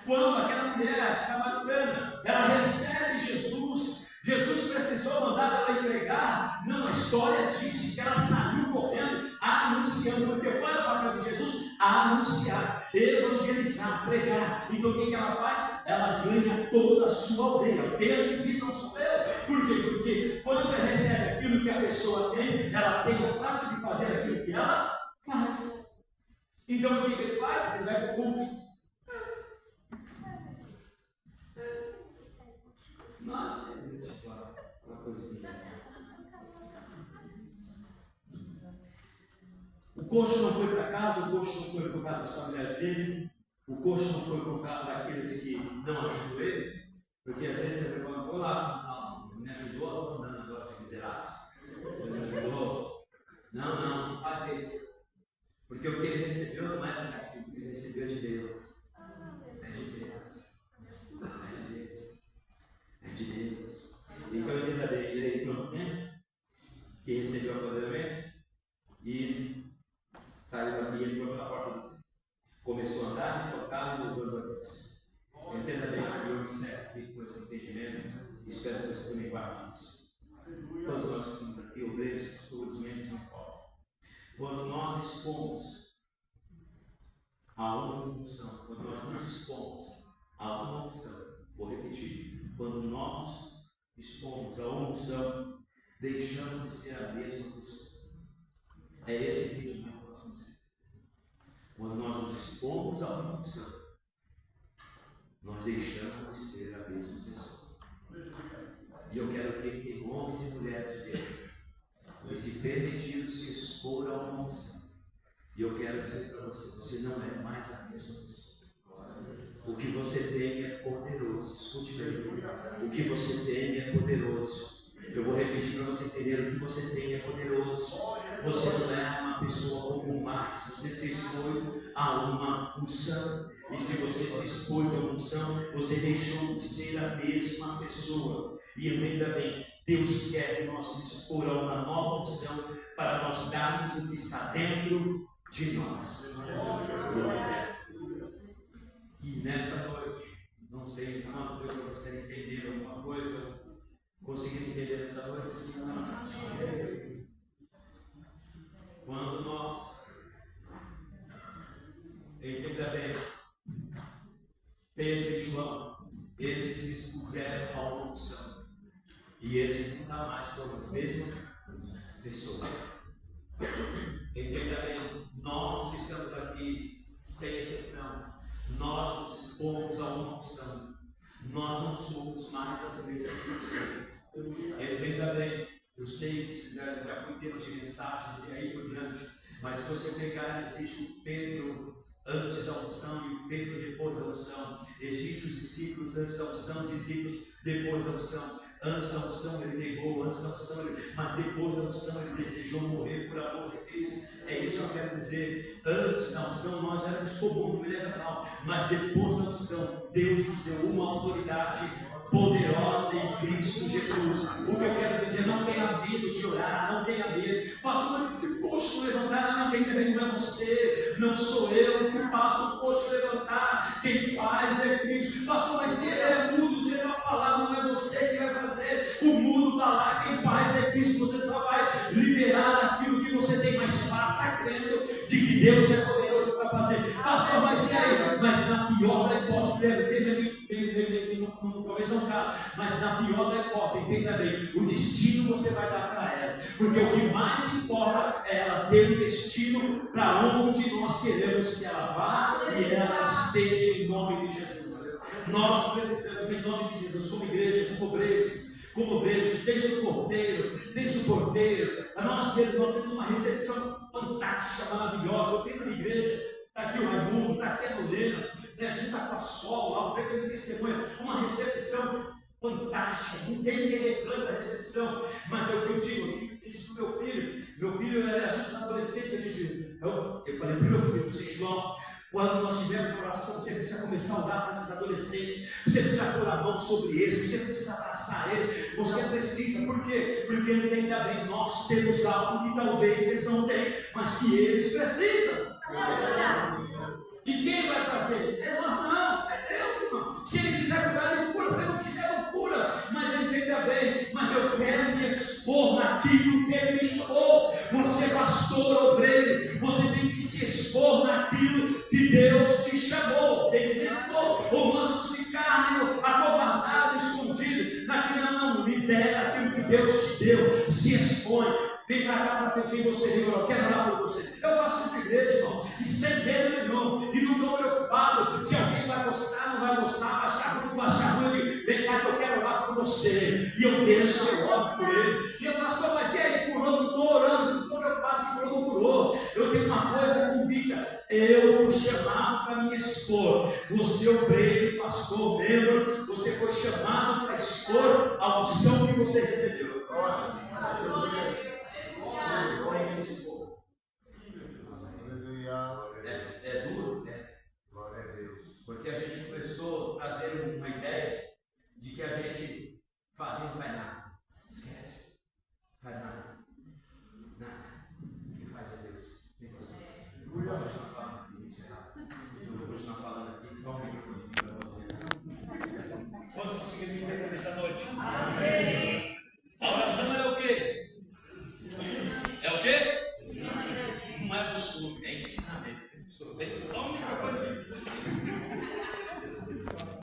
Quando aquela mulher samaritana, ela recebe Jesus, Jesus precisou mandar ela entregar. Não, a história diz que ela saiu correndo, anunciando, porque qual é o papel de Jesus? Anunciar, evangelizar, pregar. Então o que ela faz? Ela ganha toda a sua aldeia. O texto diz, não sou eu. Por quê? Porque quando ela recebe aquilo que a pessoa tem, ela tem a taxa de fazer aquilo que ela faz. Então o que ele faz? Ele vai para o culto. Não, deixa eu falar uma coisa aqui. O coxo não foi para casa, o coxo não foi por causa das famílias dele, o coxo não foi por causa daqueles que não ajudou ele, porque às vezes ele fala, olá, não me ajudou, não, agora se miserável, você não me ajudou, não faz isso, porque o que ele recebeu não é negativo, o que ele recebeu é de Deus, é de Deus, é de Deus. É de Deus. que recebeu o apoderamento e saiu e entrou pela porta, começou a andar e saltar e louvando a Deus. Entenda bem que eu me servo aqui com esse entendimento. Espero que você também guarde isso. Todos nós que estamos aqui, obreiros, pastores, membros, não importa. Quando nós expomos a uma unção, quando nós nos expomos a uma unção, vou repetir, quando nós expomos a uma unção, deixamos de ser a mesma pessoa. É esse entendimento que nós temos aqui. Quando nós nos expomos a uma unção, nós deixamos de ser a mesma pessoa. E eu quero crer que homens e mulheres de Deus que se permitiram se expor a uma unção. E eu quero dizer para você, você não é mais a mesma pessoa. O que você tem é poderoso. Escute bem. O que você tem é poderoso. Eu vou repetir para você entender: o que você tem é poderoso. Você não é uma pessoa comum mais. Você se expôs a uma unção. E se você se expôs a uma unção, você deixou de ser a mesma pessoa. E entenda bem, Deus quer que nós nos expor a uma nova unção para nós darmos o que está dentro de nós. E nesta noite, não sei quanto deu para você entender alguma coisa. Conseguiram entender nessa noite? Sim ou não? Quando nós, entenda bem, Pedro e João, eles se expuseram a uma unção. E eles nunca mais foram as mesmas pessoas. Entenda bem, nós que estamos aqui, sem exceção, nós nos expomos a uma unção. Nós não somos mais as mesmas pessoas. Entenda bem, eu sei que já foi em termos de mensagens e aí por diante, mas se você pegar, existe o Pedro antes da unção e o Pedro depois da unção. Existem os discípulos antes da unção, discípulos depois da unção. Antes da unção ele negou, antes da unção mas depois da unção ele desejou morrer por amor de Cristo. É isso que eu quero dizer. Antes da unção nós éramos comuns, não era não, mas depois da unção Deus nos deu uma autoridade poderosa em Cristo Jesus. O que eu quero dizer, não tenha medo de orar, não tenha medo. Pastor, mas se poxa levantar, não, quem também não é você, não sou eu que faço o poxa levantar, quem faz é Cristo. Pastor, mas se ele é mudo, se ele vai falar, não é você que vai fazer o mudo falar, quem faz é Cristo. Você só vai liberar aquilo que você tem, mais faça crendo de que Deus é poderoso para fazer. Pastor, mas e aí? Mas na pior da hipótese, talvez não cabe, mas na pior da hipótese, entenda bem, o destino você vai dar para ela, porque o que mais importa é ela ter o destino para onde nós queremos que ela vá e ela esteja em nome de Jesus. Nós precisamos, em nome de Jesus, como igreja, como obreiros, desde o porteiro, nós temos uma recepção fantástica, maravilhosa. Eu tenho uma igreja, está aqui o Raimundo, está aqui a Nolena, a gente está com a Sol lá, o Pedro de testemunha, uma recepção fantástica, ninguém que reclama da recepção, mas é o que eu digo isso para o meu filho ele ajuda os adolescentes, eu falei para o meu filho, vocês João, quando nós tivermos oração, você precisa começar a orar para esses adolescentes, você precisa pôr a mão sobre eles, você precisa abraçar eles, você precisa, por quê? Porque ainda bem, nós temos algo que talvez eles não tenham, mas que eles precisam. E quem vai fazer? É nós não, é Deus, irmão. Se ele quiser curar, ele cura, se ele não quiser, não cura. Mas entenda bem, mas eu quero me expor naquilo que ele me chamou. Você, pastor, obreiro, você tem que se expor naquilo que Deus te chamou. Tem que se expor. Ou nós vamos ficar meio acovardado, escondido. Naquilo não, libera aquilo que Deus te deu. Se expõe. Vem para cá para frente em você, irmão. Eu quero orar por você. Eu faço isso na igreja, irmão. E sem medo nenhum. E não estou preocupado se alguém vai gostar, não vai gostar, vai achar ruim, vai achar ruim. Vem cá que eu quero orar por você. E eu deixo, eu oro por ele. E eu pastor, mas e aí? Curou? Não estou orando. Não estou preocupado se curou ou não curou. Eu tenho uma coisa convicta. Eu fui chamado para me expor. Você, obreiro, pastor, membro, você foi chamado para expor a unção que você recebeu. Como se expor? É duro, né? Glória a Deus. Porque a gente começou a trazer uma ideia de que a gente não faz nada. Esquece. Faz nada. certinho? Amém.